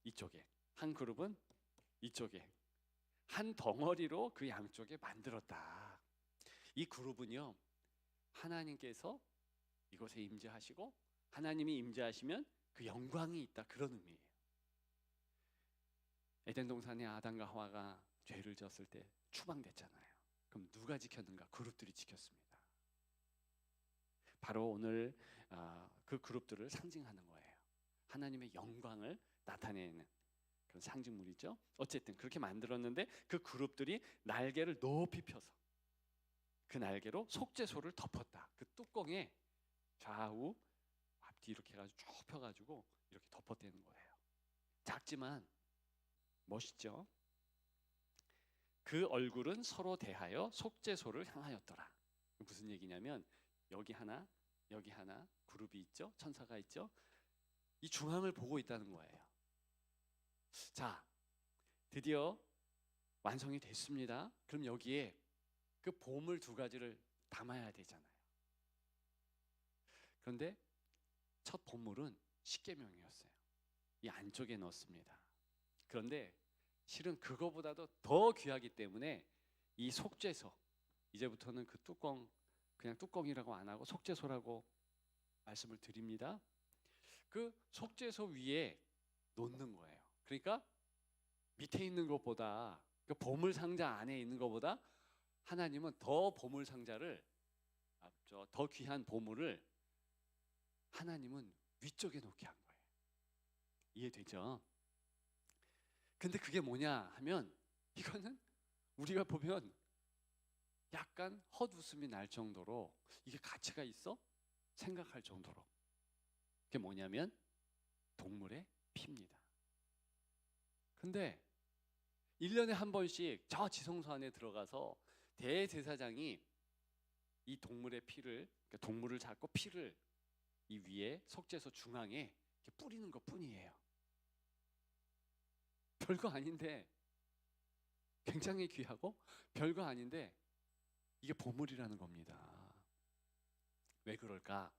Speaker 5: 이쪽에, 한 그룹은 이쪽에, 한 덩어리로 그 양쪽에 만들었다. 이 그룹은요, 하나님께서 이곳에 임재하시고 하나님이 임재하시면 그 영광이 있다, 그런 의미예요. 에덴 동산에 아담과 하와가 죄를 지었을 때 추방됐잖아요. 그럼 누가 지켰는가? 그룹들이 지켰습니다. 바로 오늘 그 그룹들을 상징하는 거예요. 하나님의 영광을 나타내는 그런 상징물이죠. 어쨌든 그렇게 만들었는데 그 그룹들이 날개를 높이 펴서 그 날개로 속죄소를 덮었다. 그 뚜껑에 좌우 앞뒤 이렇게 해가지고 쭉 펴가지고 이렇게 덮었다는 거예요. 작지만 멋있죠. 그 얼굴은 서로 대하여 속죄소를 향하였더라. 무슨 얘기냐면 여기 하나, 여기 하나 그룹이 있죠. 천사가 있죠. 이 중앙을 보고 있다는 거예요. 자, 드디어 완성이 됐습니다. 그럼 여기에 그 보물 두 가지를 담아야 되잖아요. 그런데 첫 보물은 십계명이었어요. 이 안쪽에 넣었습니다. 그런데 실은 그거보다도 더 귀하기 때문에 이 속죄소, 이제부터는 그 뚜껑 그냥 뚜껑이라고 안 하고 속죄소라고 말씀을 드립니다. 그 속죄소 위에 놓는 거예요. 그러니까 밑에 있는 것보다, 그 보물 상자 안에 있는 것보다 하나님은 더 보물 상자를, 더 귀한 보물을 하나님은 위쪽에 놓게 한 거예요. 이해되죠? 근데 그게 뭐냐 하면 이거는 우리가 보면 약간 헛웃음이 날 정도로 이게 가치가 있어? 생각할 정도로. 그게 뭐냐면 동물의 피입니다. 근데 1년에 한 번씩 저 지성소 안에 들어가서 대제사장이 이 동물의 피를, 그러니까 동물을 잡고 피를 이 위에 속죄소 중앙에 이렇게 뿌리는 것 뿐이에요. 별거 아닌데, 굉장히 귀하고 별거 아닌데 이게 보물이라는 겁니다. 왜 그럴까?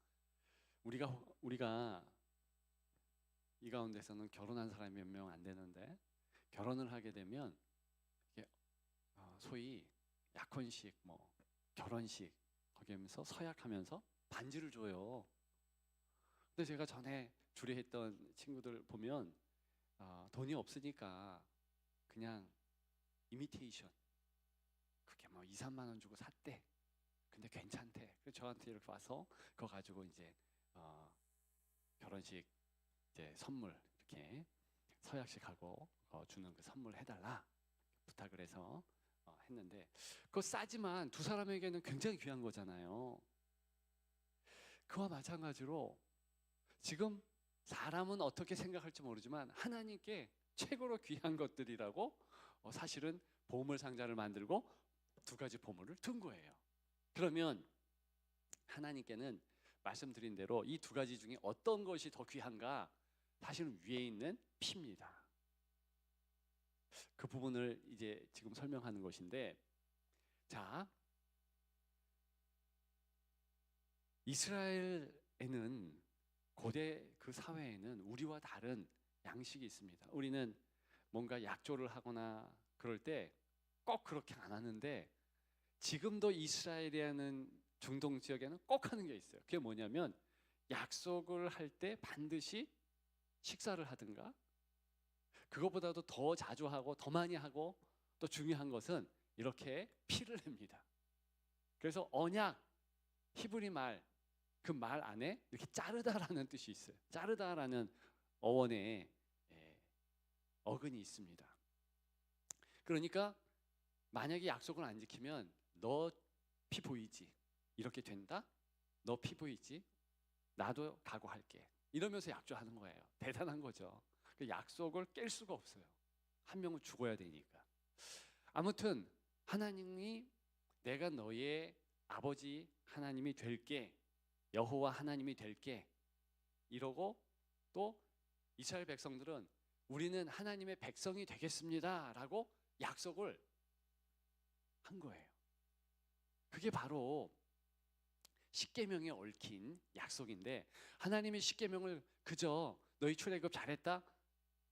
Speaker 5: 우리가 이 가운데서는 결혼한 사람이 몇 명 안 되는데, 결혼을 하게 되면 이게 소위 약혼식, 뭐 결혼식 거기 하면서 서약하면서 반지를 줘요. 근데 제가 전에 주례했던 친구들 보면 돈이 없으니까 그냥 이미테이션, 그게 뭐 2, 3만 원 주고 샀대. 근데 괜찮대. 그래서 저한테 이렇게 와서 그거 가지고 이제 결혼식 이제 선물 이렇게 서약식하고 주는 그 선물 해달라 부탁을 해서 했는데, 그거 싸지만 두 사람에게는 굉장히 귀한 거잖아요. 그와 마찬가지로 지금 사람은 어떻게 생각할지 모르지만 하나님께 최고로 귀한 것들이라고 사실은 보물 상자를 만들고 두 가지 보물을 둔 거예요. 그러면 하나님께는 말씀드린 대로 이 두 가지 중에 어떤 것이 더 귀한가? 사실은 위에 있는 피입니다. 그 부분을 이제 지금 설명하는 것인데, 자, 이스라엘에는 고대 그 사회에는 우리와 다른 양식이 있습니다. 우리는 뭔가 약조를 하거나 그럴 때 꼭 그렇게 안 하는데, 지금도 이스라엘이라는 중동 지역에는 꼭 하는 게 있어요. 그게 뭐냐면 약속을 할 때 반드시 식사를 하든가, 그것보다도 더 자주 하고 더 많이 하고 또 중요한 것은 이렇게 피를 냅니다. 그래서 언약, 히브리 말, 그 말 안에 이렇게 자르다라는 뜻이 있어요. 자르다라는 어원의 어근이 있습니다. 그러니까 만약에 약속을 안 지키면 너 피 보이지? 이렇게 된다? 너 피 보이지? 나도 각오할게. 이러면서 약조하는 거예요. 대단한 거죠. 그 약속을 깰 수가 없어요. 한 명은 죽어야 되니까. 아무튼 하나님이 내가 너의 아버지 하나님이 될게, 여호와 하나님이 될게 이러고, 또 이스라엘 백성들은 우리는 하나님의 백성이 되겠습니다라고 약속을 한 거예요. 그게 바로 십계명에 얽힌 약속인데, 하나님의 십계명을 그저 너희 출애굽 잘했다,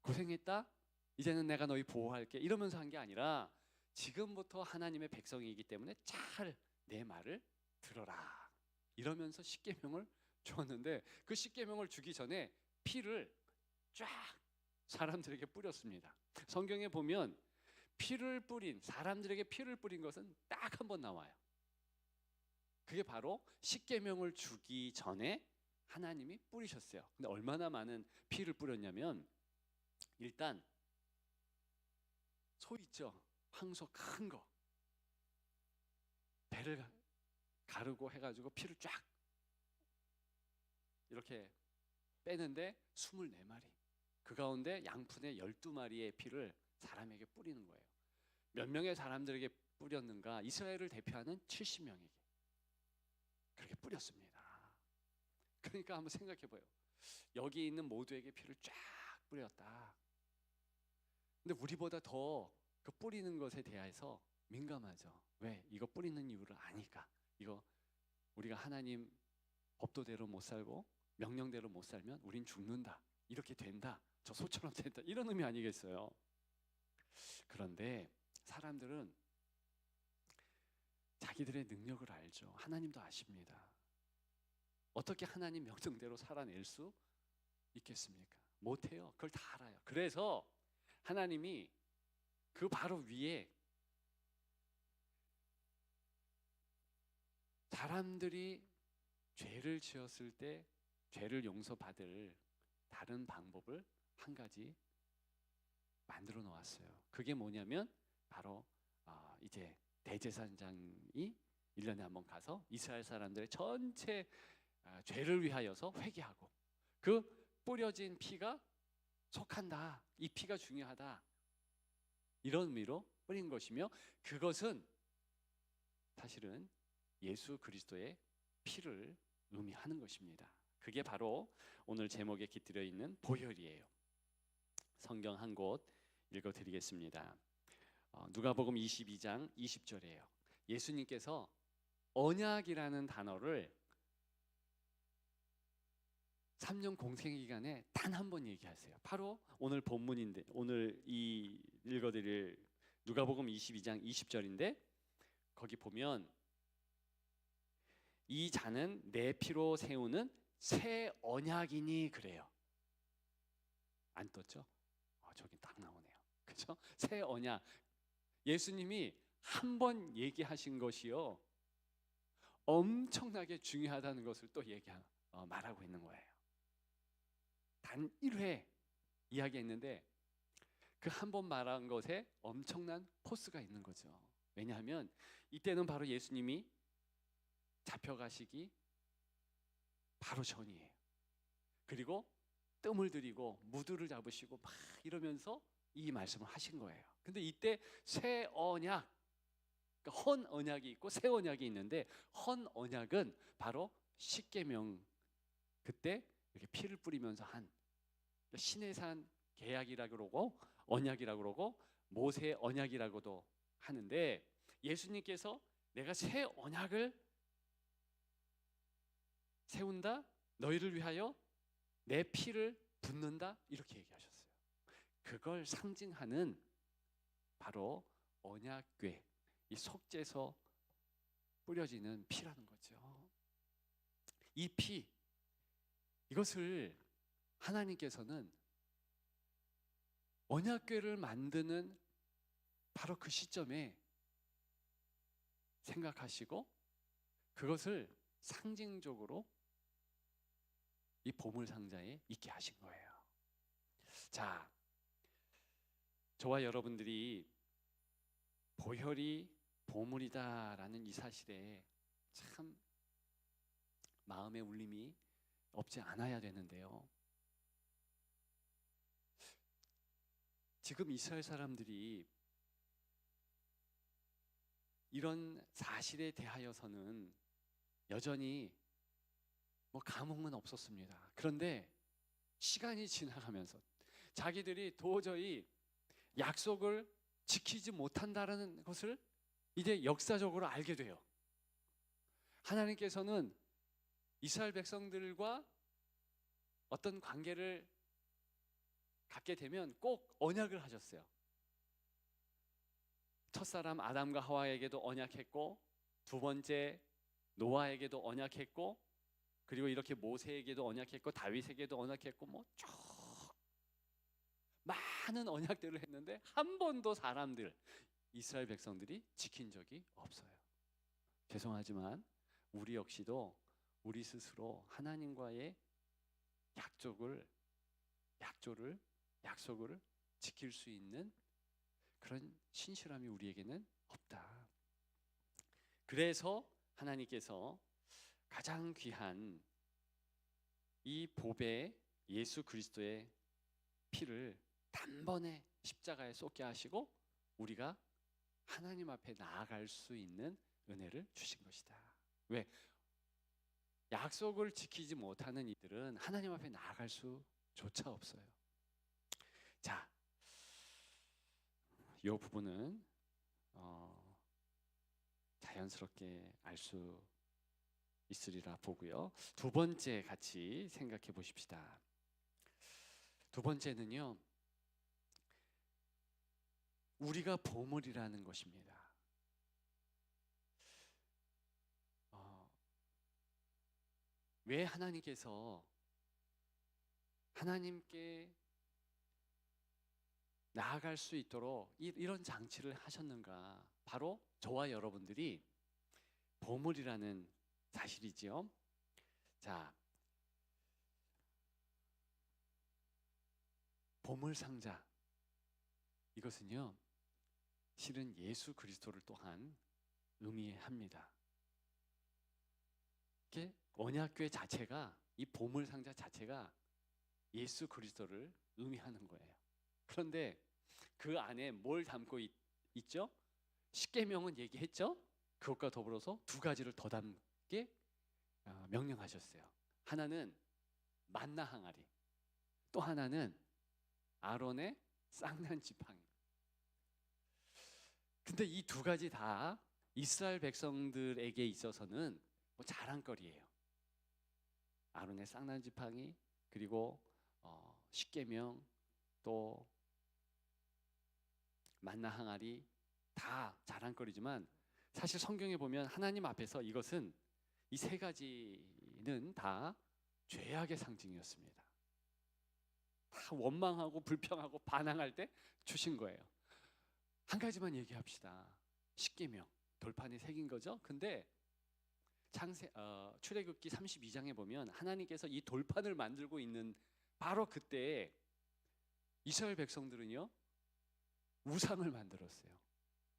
Speaker 5: 고생했다, 이제는 내가 너희 보호할게 이러면서 한 게 아니라 지금부터 하나님의 백성이기 때문에 잘 내 말을 들어라 이러면서 십계명을 주었는데, 그 십계명을 주기 전에 피를 쫙 사람들에게 뿌렸습니다. 성경에 보면 사람들에게 피를 뿌린 것은 딱 한 번 나와요. 그게 바로 십계명을 주기 전에 하나님이 뿌리셨어요. 근데 얼마나 많은 피를 뿌렸냐면, 일단 소 있죠, 황소 큰 거, 배를 가르고 해가지고 피를 쫙 이렇게 빼는데 24마리, 그 가운데 양푼의 12마리의 피를 사람에게 뿌리는 거예요. 몇 명의 사람들에게 뿌렸는가? 이스라엘을 대표하는 70명에게 그렇게 뿌렸습니다. 그러니까 한번 생각해 봐요. 여기 있는 모두에게 피를 쫙 뿌렸다. 근데 우리보다 더 그 뿌리는 것에 대해서 민감하죠. 왜? 이거 뿌리는 이유를 아니까. 이거 우리가 하나님 법도대로 못 살고 명령대로 못 살면 우린 죽는다, 이렇게 된다, 저 소처럼 된다, 이런 의미 아니겠어요? 그런데 사람들은 자기들의 능력을 알죠. 하나님도 아십니다. 어떻게 하나님 명령대로 살아낼 수 있겠습니까? 못해요. 그걸 다 알아요. 그래서 하나님이 그 바로 위에 사람들이 죄를 지었을 때 죄를 용서받을 다른 방법을 한 가지 만들어 놓았어요. 그게 뭐냐면 바로 이제 대제사장이 1년에 한 번 가서 이스라엘 사람들의 전체 죄를 위하여서 회개하고 그 뿌려진 피가 속한다. 이 피가 중요하다. 이런 의미로 뿌린 것이며 그것은 사실은 예수 그리스도의 피를 의미하는 것입니다. 그게 바로 오늘 제목에 깃들여 있는 보혈이에요. 성경 한 곳 읽어드리겠습니다. 누가복음 22장 20절이에요. 예수님께서 언약이라는 단어를 3년 공생 기간에 단 한 번 얘기하세요. 바로 오늘 본문인데 오늘 이 읽어드릴 누가복음 22장 20절인데 거기 보면 이 잔은 내 피로 세우는 새 언약이니 그래요. 안 떴죠? 저기 딱 나오네요. 그렇죠? 새 언약. 예수님이 한 번 얘기하신 것이요 엄청나게 중요하다는 것을 또 말하고 있는 거예요. 단 1회 이야기했는데 그 한 번 말한 것에 엄청난 포스가 있는 거죠. 왜냐하면 이때는 바로 예수님이 잡혀가시기 바로 전이에요. 그리고 뜸을 들이고 무드를 잡으시고 막 이러면서 이 말씀을 하신 거예요. 근데 이때 새 언약, 그러니까 헌 언약이 있고 새 언약이 있는데 헌 언약은 바로 십계명 그때 이렇게 피를 뿌리면서 한 시내산 계약이라고 그러고 언약이라고 그러고 모세 언약이라고도 하는데 예수님께서 내가 새 언약을 세운다 너희를 위하여 내 피를 붓는다 이렇게 얘기하셨어요. 그걸 상징하는 바로 언약궤 이 속죄서 뿌려지는 피라는 거죠. 이 피 이것을 하나님께서는 언약궤를 만드는 바로 그 시점에 생각하시고 그것을 상징적으로 이 보물 상자에 있게 하신 거예요. 자, 저와 여러분들이 보혈이 보물이다라는 이 사실에 참 마음의 울림이 없지 않아야 되는데요. 지금 이스라엘 사람들이 이런 사실에 대하여서는 여전히 감흥은 없었습니다. 그런데 시간이 지나가면서 자기들이 도저히 약속을 지키지 못한다는 것을 이제 역사적으로 알게 돼요. 하나님께서는 이스라엘 백성들과 어떤 관계를 갖게 되면 꼭 언약을 하셨어요. 첫사람 아담과 하와에게도 언약했고 두 번째 노아에게도 언약했고 그리고 이렇게 모세에게도 언약했고 다윗에게도 언약했고 쭉 많은 언약들을 했는데 한 번도 사람들 이스라엘 백성들이 지킨 적이 없어요. 죄송하지만 우리 역시도 우리 스스로 하나님과의 약속을 지킬 수 있는 그런 신실함이 우리에게는 없다. 그래서 하나님께서 가장 귀한 이 보배 예수 그리스도의 피를 단번에 십자가에 쏟게 하시고 우리가 하나님 앞에 나아갈 수 있는 은혜를 주신 것이다. 왜? 약속을 지키지 못하는 이들은 하나님 앞에 나아갈 수조차 없어요. 자, 이 부분은 자연스럽게 알 수 있으리라 보고요. 두 번째 같이 생각해 보십시다. 두 번째는요, 우리가 보물이라는 것입니다. 왜 하나님께서 하나님께 나아갈 수 있도록 이런 장치를 하셨는가? 바로 저와 여러분들이 보물이라는 사실이지요. 자, 보물 상자, 이것은요 실은 예수 그리스도를 또한 의미합니다. 이게 언약궤 자체가, 이 보물 상자 자체가 예수 그리스도를 의미하는 거예요. 그런데 그 안에 뭘 담고 있죠? 십계명은 얘기했죠? 그것과 더불어서 두 가지를 더 담게 명령하셨어요. 하나는 만나 항아리, 또 하나는 아론의 쌍난 지팡이. 근데 이 두 가지 다 이스라엘 백성들에게 있어서는 뭐 자랑거리예요. 아론의 쌍난 지팡이, 그리고 십계명, 또 만나 항아리, 다 자랑거리지만 사실 성경에 보면 하나님 앞에서 이것은, 이 세 가지는 다 죄악의 상징이었습니다. 다 원망하고 불평하고 반항할 때 주신 거예요. 한 가지만 얘기합시다. 십계명 돌판에 새긴 거죠. 근데 출애굽기 32장에 보면 하나님께서 이 돌판을 만들고 있는 바로 그때 이스라엘 백성들은요 우상을 만들었어요.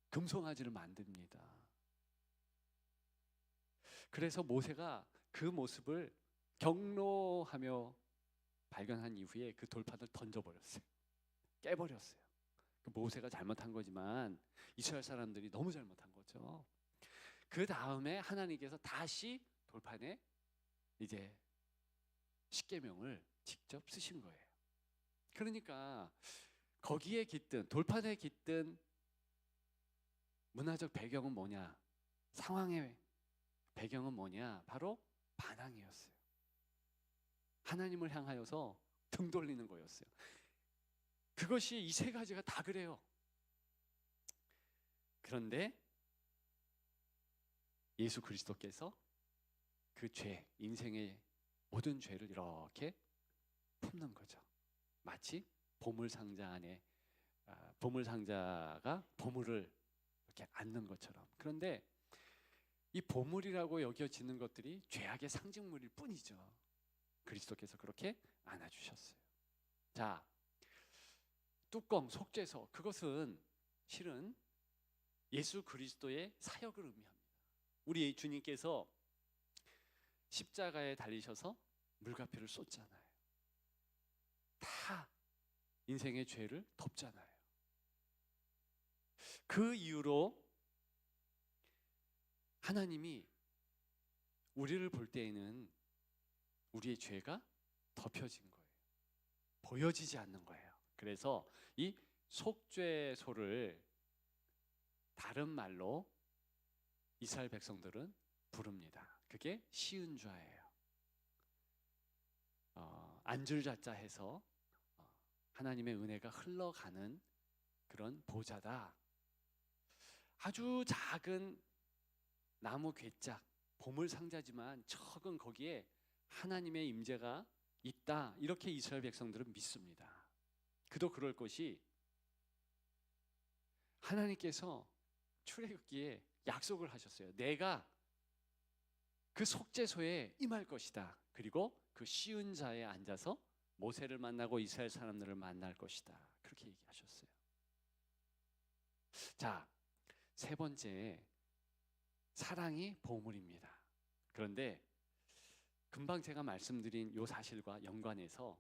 Speaker 5: 금송아지를 만듭니다. 그래서 모세가 그 모습을 경로하며 발견한 이후에 그 돌판을 던져버렸어요. 깨버렸어요. 모세가 잘못한 거지만 이스라엘 사람들이 너무 잘못한 거죠. 그 다음에 하나님께서 다시 돌판에 이제 십계명을 직접 쓰신 거예요. 그러니까 거기에 깃든, 돌판에 깃든 문화적 배경은 뭐냐? 상황의 배경은 뭐냐? 바로 반항이었어요. 하나님을 향하여서 등 돌리는 거였어요. 그것이 이 세 가지가 다 그래요. 그런데 예수 그리스도께서 그 죄, 인생의 모든 죄를 이렇게 품는 거죠. 마치 보물 상자 안에 보물 상자가 보물을 이렇게 안는 것처럼. 그런데 이 보물이라고 여겨지는 것들이 죄악의 상징물일 뿐이죠. 그리스도께서 그렇게 안아주셨어요. 자, 뚜껑, 속죄소, 그것은 실은 예수 그리스도의 사역을 의미합니다. 우리 주님께서 십자가에 달리셔서 물과 피를 쏟잖아요. 다 인생의 죄를 덮잖아요. 그 이유로 하나님이 우리를 볼 때에는 우리의 죄가 덮여진 거예요. 보여지지 않는 거예요. 그래서 이 속죄소를 다른 말로 이스라엘 백성들은 부릅니다. 그게 시은좌예요. 안줄자자 해서 하나님의 은혜가 흘러가는 그런 보좌다. 아주 작은 나무 괴짝, 보물 상자지만 적은 거기에 하나님의 임재가 있다. 이렇게 이스라엘 백성들은 믿습니다. 그도 그럴 것이, 하나님께서 출애굽기에 약속을 하셨어요. 내가 그 속죄소에 임할 것이다. 그리고 그 시은 자에 앉아서 모세를 만나고 이스라엘 사람들을 만날 것이다. 그렇게 얘기하셨어요. 자, 세 번째, 사랑이 보물입니다. 그런데 금방 제가 말씀드린 이 사실과 연관해서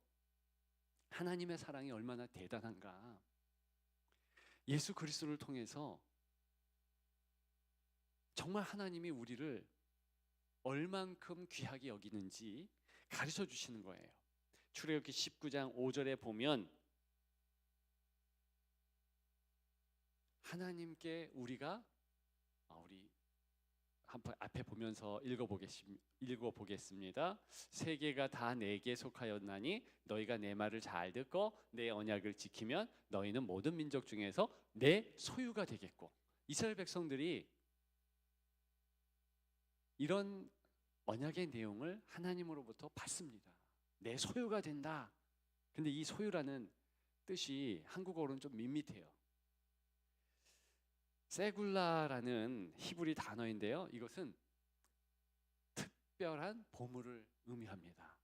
Speaker 5: 하나님의 사랑이 얼마나 대단한가, 예수 그리스도를 통해서 정말 하나님이 우리를 얼만큼 귀하게 여기는지 가르쳐 주시는 거예요. 출애굽기 19장 5절에 보면 하나님께 우리가 우리 한번 앞에 보면서 읽어보겠습니다. 세계가 다 내게 속하였나니 너희가 내 말을 잘 듣고 내 언약을 지키면 너희는 모든 민족 중에서 내 소유가 되겠고. 이스라엘 백성들이 이런 언약의 내용을 하나님으로부터 받습니다. 내 소유가 된다. 근데 이 소유라는 뜻이 한국어로는 좀 밋밋해요. 세굴라라는 히브리 단어인데요. 이것은 특별한 보물을 의미합니다.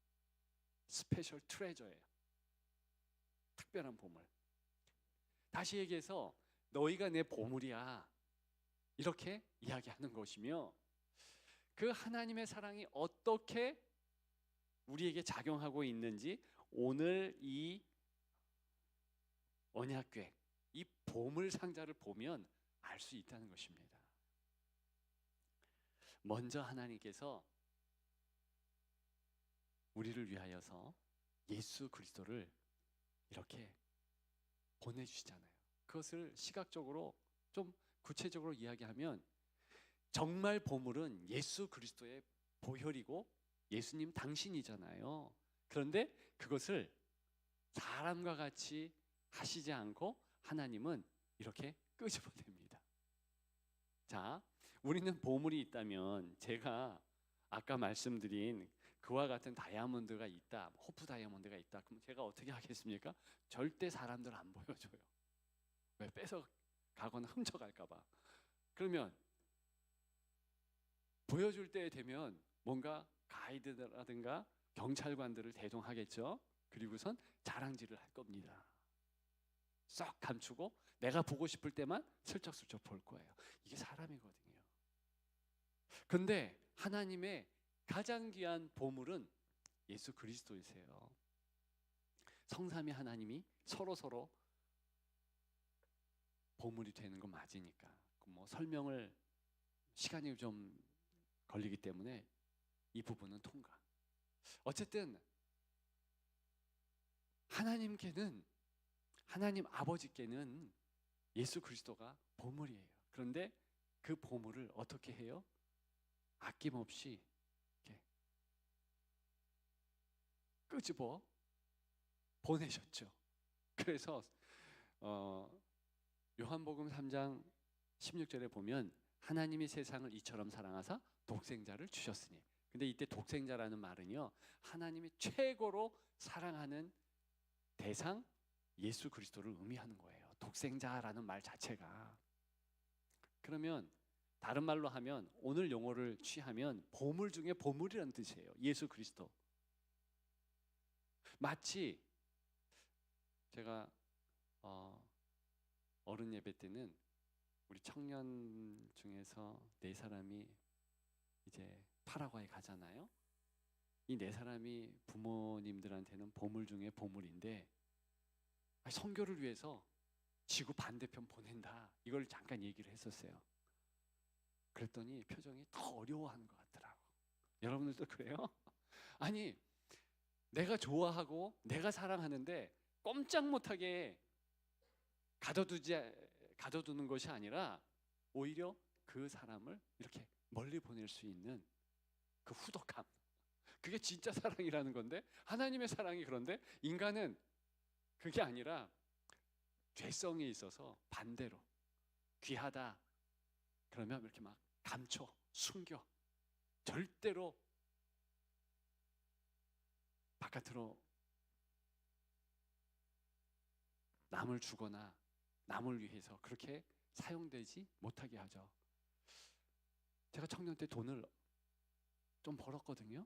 Speaker 5: 스페셜 트레저예요. 특별한 보물. 다시 얘기해서 너희가 내 보물이야, 이렇게 이야기하는 것이며, 그 하나님의 사랑이 어떻게 우리에게 작용하고 있는지 오늘 이 언약궤, 이 보물 상자를 보면 알 수 있다는 것입니다. 먼저 하나님께서 우리를 위하여서 예수 그리스도를 이렇게 보내주시잖아요. 그것을 시각적으로 좀 구체적으로 이야기하면, 정말 보물은 예수 그리스도의 보혈이고 예수님 당신이잖아요. 그런데 그것을 사람과 같이 하시지 않고 하나님은 이렇게 끄집어냅니다. 자, 우리는 보물이 있다면, 제가 아까 말씀드린 그와 같은 다이아몬드가 있다, 호프 다이아몬드가 있다, 그럼 제가 어떻게 하겠습니까? 절대 사람들 안 보여줘요. 왜? 뺏어 가거나 훔쳐갈까 봐. 그러면 보여줄 때 되면 뭔가 가이드라든가 경찰관들을 대동하겠죠. 그리고선 자랑질을 할 겁니다. 썩 감추고 내가 보고 싶을 때만 슬쩍슬쩍 볼 거예요. 이게 사람이거든요. 근데 하나님의 가장 귀한 보물은 예수 그리스도이세요. 성삼위 하나님이 서로 보물이 되는 건 맞으니까, 뭐 설명을 시간이 좀 걸리기 때문에 이 부분은 통과. 어쨌든 하나님께는, 하나님 아버지께는 예수 그리스도가 보물이에요. 그런데 그 보물을 어떻게 해요? 아낌없이 이렇게 끄집어 보내셨죠. 그래서 요한복음 3장 16절에 보면, 하나님이 세상을 이처럼 사랑하사 독생자를 주셨으니. 근데 이때 독생자라는 말은요, 하나님이 최고로 사랑하는 대상 예수 그리스도를 의미하는 거예요. 독생자라는 말 자체가. 그러면 다른 말로 하면, 오늘 용어를 취하면 보물 중에 보물이라는 뜻이에요. 예수 그리스도. 마치 제가 어른 예배 때는 우리 청년 중에서 4사람이 이제 파라과이 가잖아요. 이 4사람이 부모님들한테는 보물 중에 보물인데, 선교를 위해서 지구 반대편 보낸다, 이걸 잠깐 얘기를 했었어요. 그랬더니 표정이 더 어려워하는 것 같더라고. 여러분들도 그래요? 아니, 내가 좋아하고 내가 사랑하는데 꼼짝 못하게 가둬두는 것이 아니라 오히려 그 사람을 이렇게 멀리 보낼 수 있는 그 후덕함, 그게 진짜 사랑이라는 건데, 하나님의 사랑이. 그런데 인간은 그게 아니라 죄성이 있어서 반대로 귀하다 그러면 이렇게 막 감춰, 숨겨, 절대로 바깥으로 남을 주거나 남을 위해서 그렇게 사용되지 못하게 하죠. 제가 청년 때 돈을 좀 벌었거든요.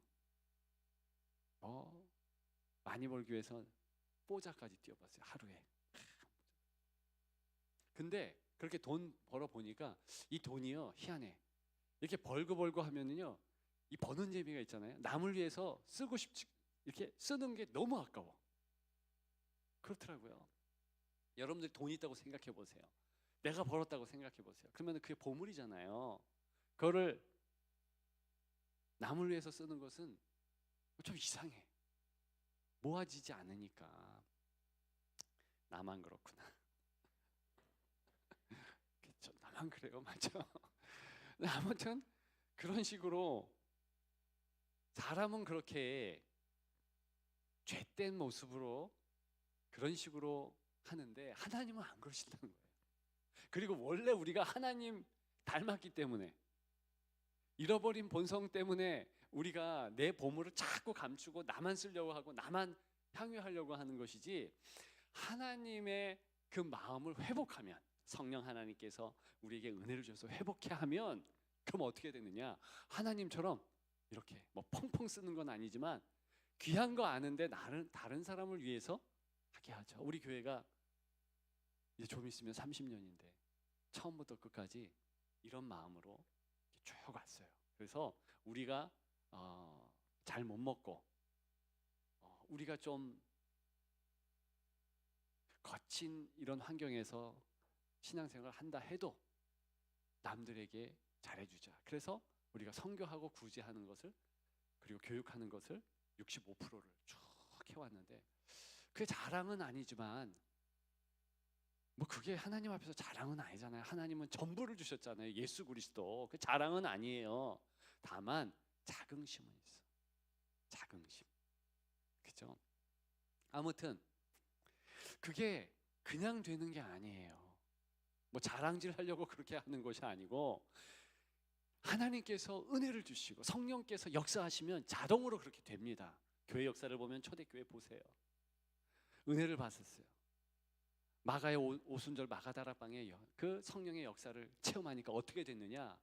Speaker 5: 많이 벌기 위해서 뽀자까지 뛰어봤어요, 하루에. 근데 그렇게 돈 벌어 보니까 이 돈이요, 희한해. 이렇게 벌고 하면은요, 이 버는 재미가 있잖아요. 남을 위해서 쓰고 싶지, 이렇게 쓰는 게 너무 아까워. 그렇더라고요. 여러분들이 돈 있다고 생각해 보세요. 내가 벌었다고 생각해 보세요. 그러면 그게 보물이잖아요. 그거를 남을 위해서 쓰는 것은 좀 이상해. 모아지지 않으니까. 나만 그렇구나. 그렇죠, 나만 그래요, 맞죠? 아무튼 그런 식으로 사람은 그렇게 죄된 모습으로 그런 식으로 하는데, 하나님은 안 그러신다는 거예요. 그리고 원래 우리가 하나님 닮았기 때문에, 잃어버린 본성 때문에 우리가 내 보물을 자꾸 감추고 나만 쓰려고 하고 나만 향유하려고 하는 것이지, 하나님의 그 마음을 회복하면, 성령 하나님께서 우리에게 은혜를 줘서 회복해 하면, 그럼 어떻게 되느냐, 하나님처럼 이렇게 뭐 펑펑 쓰는 건 아니지만 귀한 거 아는데 나는 다른 사람을 위해서 하게 하죠. 우리 교회가 이제 좀 있으면 30년인데 처음부터 끝까지 이런 마음으로 쭉 왔어요. 그래서 우리가 잘 못 먹고 우리가 좀 거친 이런 환경에서 신앙생활을 한다 해도 남들에게 잘해주자. 그래서 우리가 선교하고 구제하는 것을 그리고 교육하는 것을 65%를 쭉 해왔는데 그게 자랑은 아니지만 뭐 그게 하나님 앞에서 자랑은 아니잖아요. 하나님은 전부를 주셨잖아요. 예수 그리스도. 그 자랑은 아니에요. 다만 자긍심은 있어. 자긍심. 그죠? 아무튼 그게 그냥 되는 게 아니에요. 뭐 자랑질 하려고 그렇게 하는 것이 아니고 하나님께서 은혜를 주시고 성령께서 역사하시면 자동으로 그렇게 됩니다. 교회 역사를 보면 초대교회 보세요. 은혜를 받았어요. 마가의 오순절 마가다락방에 그 성령의 역사를 체험하니까 어떻게 됐느냐?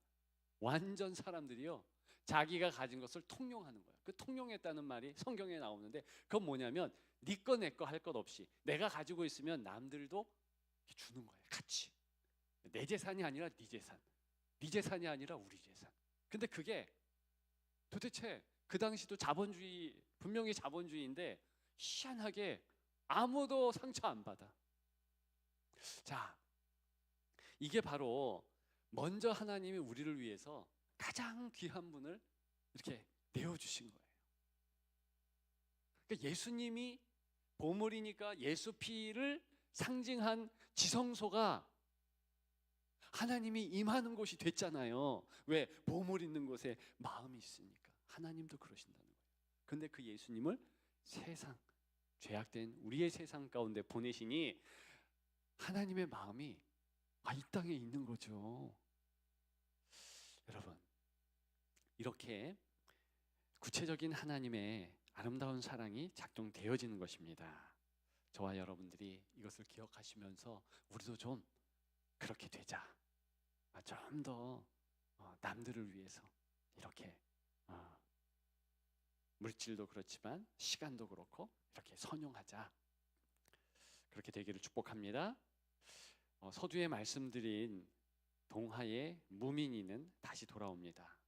Speaker 5: 완전 사람들이요 자기가 가진 것을 통용하는 거예요. 그 통용했다는 말이 성경에 나오는데 그건 뭐냐면 네 거 내 거 할 것 없이 내가 가지고 있으면 남들도 주는 거예요. 같이. 내 재산이 아니라 네 재산, 네 재산이 아니라 우리 재산. 근데 그게 도대체 그 당시도 자본주의, 분명히 자본주의인데 희한하게 아무도 상처 안 받아. 자, 이게 바로 먼저 하나님이 우리를 위해서 가장 귀한 분을 이렇게 내어주신 거예요. 그러니까 예수님이 보물이니까 예수 피를 상징한 지성소가 하나님이 임하는 곳이 됐잖아요. 왜? 보물 있는 곳에 마음이 있으니까. 하나님도 그러신다는 거예요. 근데 그 예수님을 세상, 죄악된 우리의 세상 가운데 보내시니 하나님의 마음이 이 땅에 있는 거죠. 여러분, 이렇게 구체적인 하나님의 아름다운 사랑이 작동되어지는 것입니다. 저와 여러분들이 이것을 기억하시면서 우리도 좀 그렇게 되자. 좀 더 남들을 위해서 이렇게 물질도 그렇지만 시간도 그렇고 이렇게 선용하자. 그렇게 되기를 축복합니다. 서두에 말씀드린 동화의 무민이는 다시 돌아옵니다.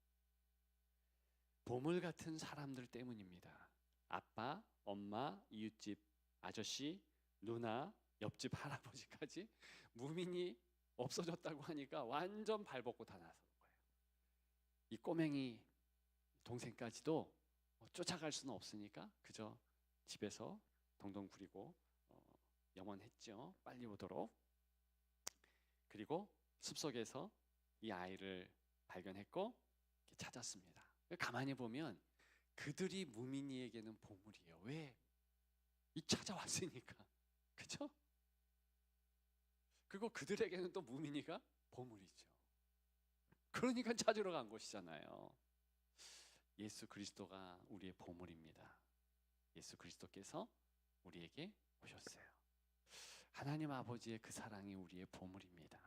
Speaker 5: 보물 같은 사람들 때문입니다. 아빠, 엄마, 이웃집 아저씨, 누나, 옆집 할아버지까지 무민이 없어졌다고 하니까 완전 발벗고 다 나선 거예요. 이 꼬맹이 동생까지도 쫓아갈 수는 없으니까 그저 집에서 동동 부리고 영원했죠. 빨리 오도록. 그리고 숲속에서 이 아이를 발견했고 찾았습니다. 가만히 보면 그들이 무민이에게는 보물이에요. 왜? 이 찾아왔으니까. 그렇죠? 그리고 그들에게는 또 무민이가 보물이죠. 그러니까 찾으러 간 것이잖아요. 예수 그리스도가 우리의 보물입니다. 예수 그리스도께서 우리에게 오셨어요. 하나님 아버지의 그 사랑이 우리의 보물입니다.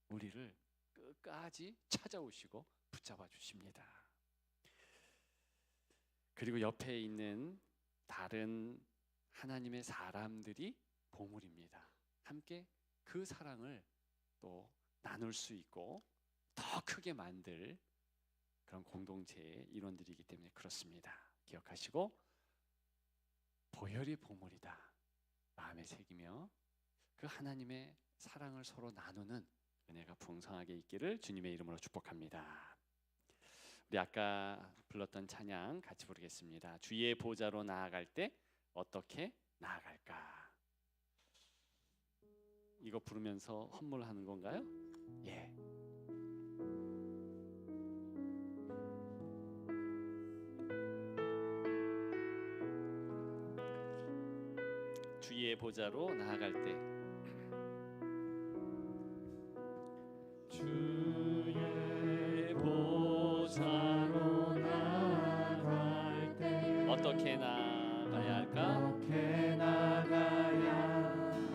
Speaker 5: 우리를 끝까지 찾아오시고 붙잡아 주십니다. 그리고 옆에 있는 다른 하나님의 사람들이 보물입니다. 함께 그 사랑을 또 나눌 수 있고 더 크게 만들 그런 공동체의 일원들이기 때문에 그렇습니다. 기억하시고 보혈이 보물이다. 마음에 새기며 그 하나님의 사랑을 서로 나누는 은혜가 풍성하게 있기를 주님의 이름으로 축복합니다. 우리 아까 불렀던 찬양 같이 부르겠습니다. 주의 보좌로 나아갈 때 어떻게 나아갈까? 이거 부르면서 헌물하는 건가요? 예. 주의 보좌로 나아갈 때 주의 보좌로 나아갈 때 어떻게 나가야 할까? 어떻게 나가야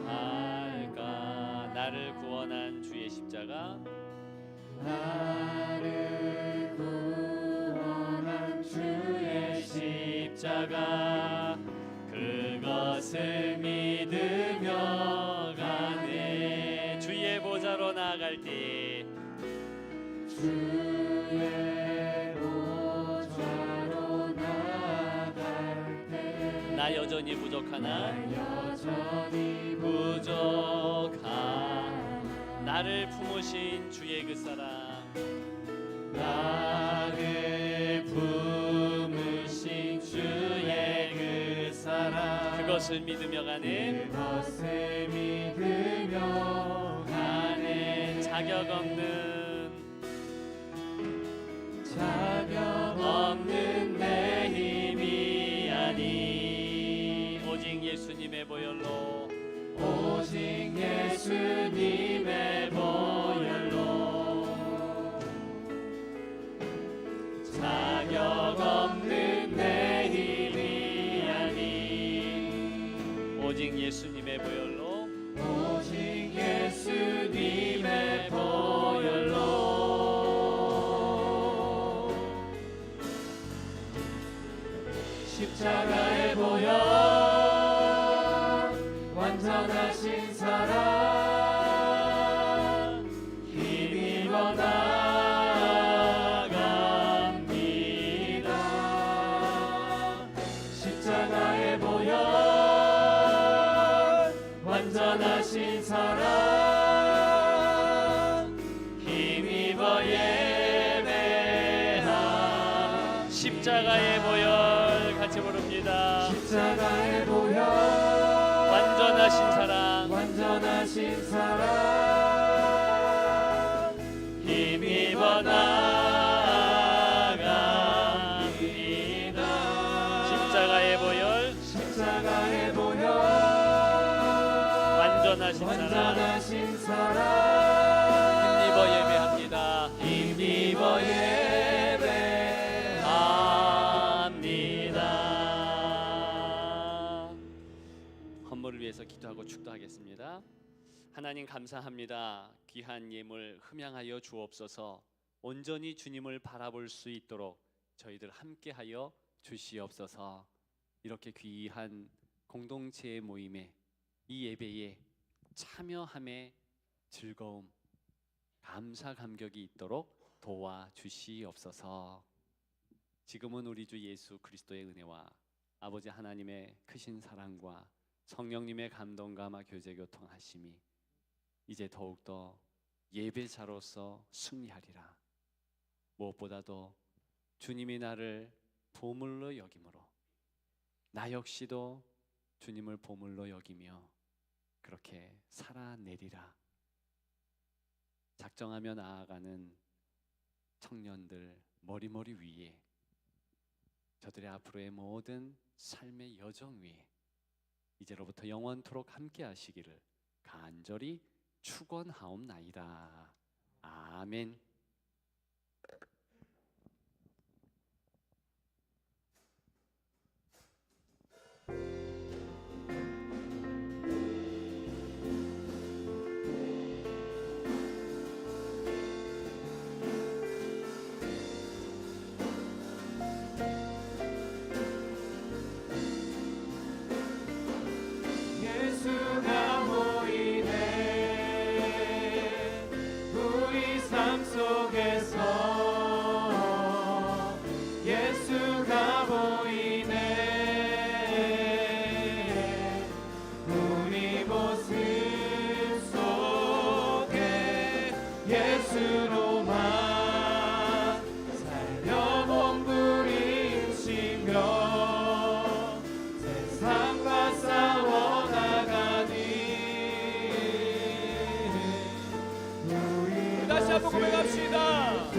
Speaker 5: 할까? 나를 구원한 주의 십자가 나를 구원한 주의 십자가 그것을 믿 믿으며 가네. 주의 보좌로 나아갈 때
Speaker 3: 주의 보좌로 나아갈 때
Speaker 5: 나 여전히 부족하나
Speaker 3: 여전히
Speaker 5: 부족한 나를 품으신 주의 그 사랑,
Speaker 3: 나를 품으신 주의 그 사랑
Speaker 5: 그것을 믿으며 가네.
Speaker 3: 그것을 믿으며 가네
Speaker 5: 자격 없는
Speaker 3: 내 힘이 아니
Speaker 5: 오직 예수님의 보혈로
Speaker 3: 오직 예수님의 보혈로 자격 없는 내 힘이 아니
Speaker 5: 오직 예수님의 보혈로
Speaker 3: 오직 예수님의 보혈로 십자가의 보혈 완전하신 사랑 힘입어 나아갑니다. 십자가의 보혈 완전하신 사랑 힘입어 예배함.
Speaker 5: 십자가의 보혈 같이 부릅니다.
Speaker 3: 십자가의 보혈
Speaker 5: 완전하신 사랑
Speaker 3: 완전하신 사랑 힘입어 나아갑니다.
Speaker 5: 십자가의 보혈
Speaker 3: 십자가의 보혈
Speaker 5: 완전하신 사랑
Speaker 3: 완전하신 사랑
Speaker 5: 힘입어 예배합니다.
Speaker 3: 힘입어 예배합니다.
Speaker 5: 헌물을 위해서 기도하고 축도하겠습니다. 하나님 감사합니다. 귀한 예물 흠양하여 주옵소서. 온전히 주님을 바라볼 수 있도록 저희들 함께하여 주시옵소서. 이렇게 귀한 공동체의 모임에 이 예배에 참여함의 즐거움, 감사 감격이 있도록 도와주시옵소서. 지금은 우리 주 예수 그리스도의 은혜와 아버지 하나님의 크신 사랑과 성령님의 감동과 교제 교통하심이 이제 더욱더 예배자로서 승리하리라. 무엇보다도 주님이 나를 보물로 여김으로 나 역시도 주님을 보물로 여기며 그렇게 살아내리라. 작정하며 나아가는 청년들 머리머리 위에 저들의 앞으로의 모든 삶의 여정 위에 이제로부터 영원토록 함께 하시기를 간절히 축원하옵나이다. 아멘.
Speaker 3: 예수가 보이네 우리 삶 속에서 예수가 보이네 우리 모습 속에 예수로만 살며 몸부림치며 세상과 싸워
Speaker 5: 다시 한번 고백합시다.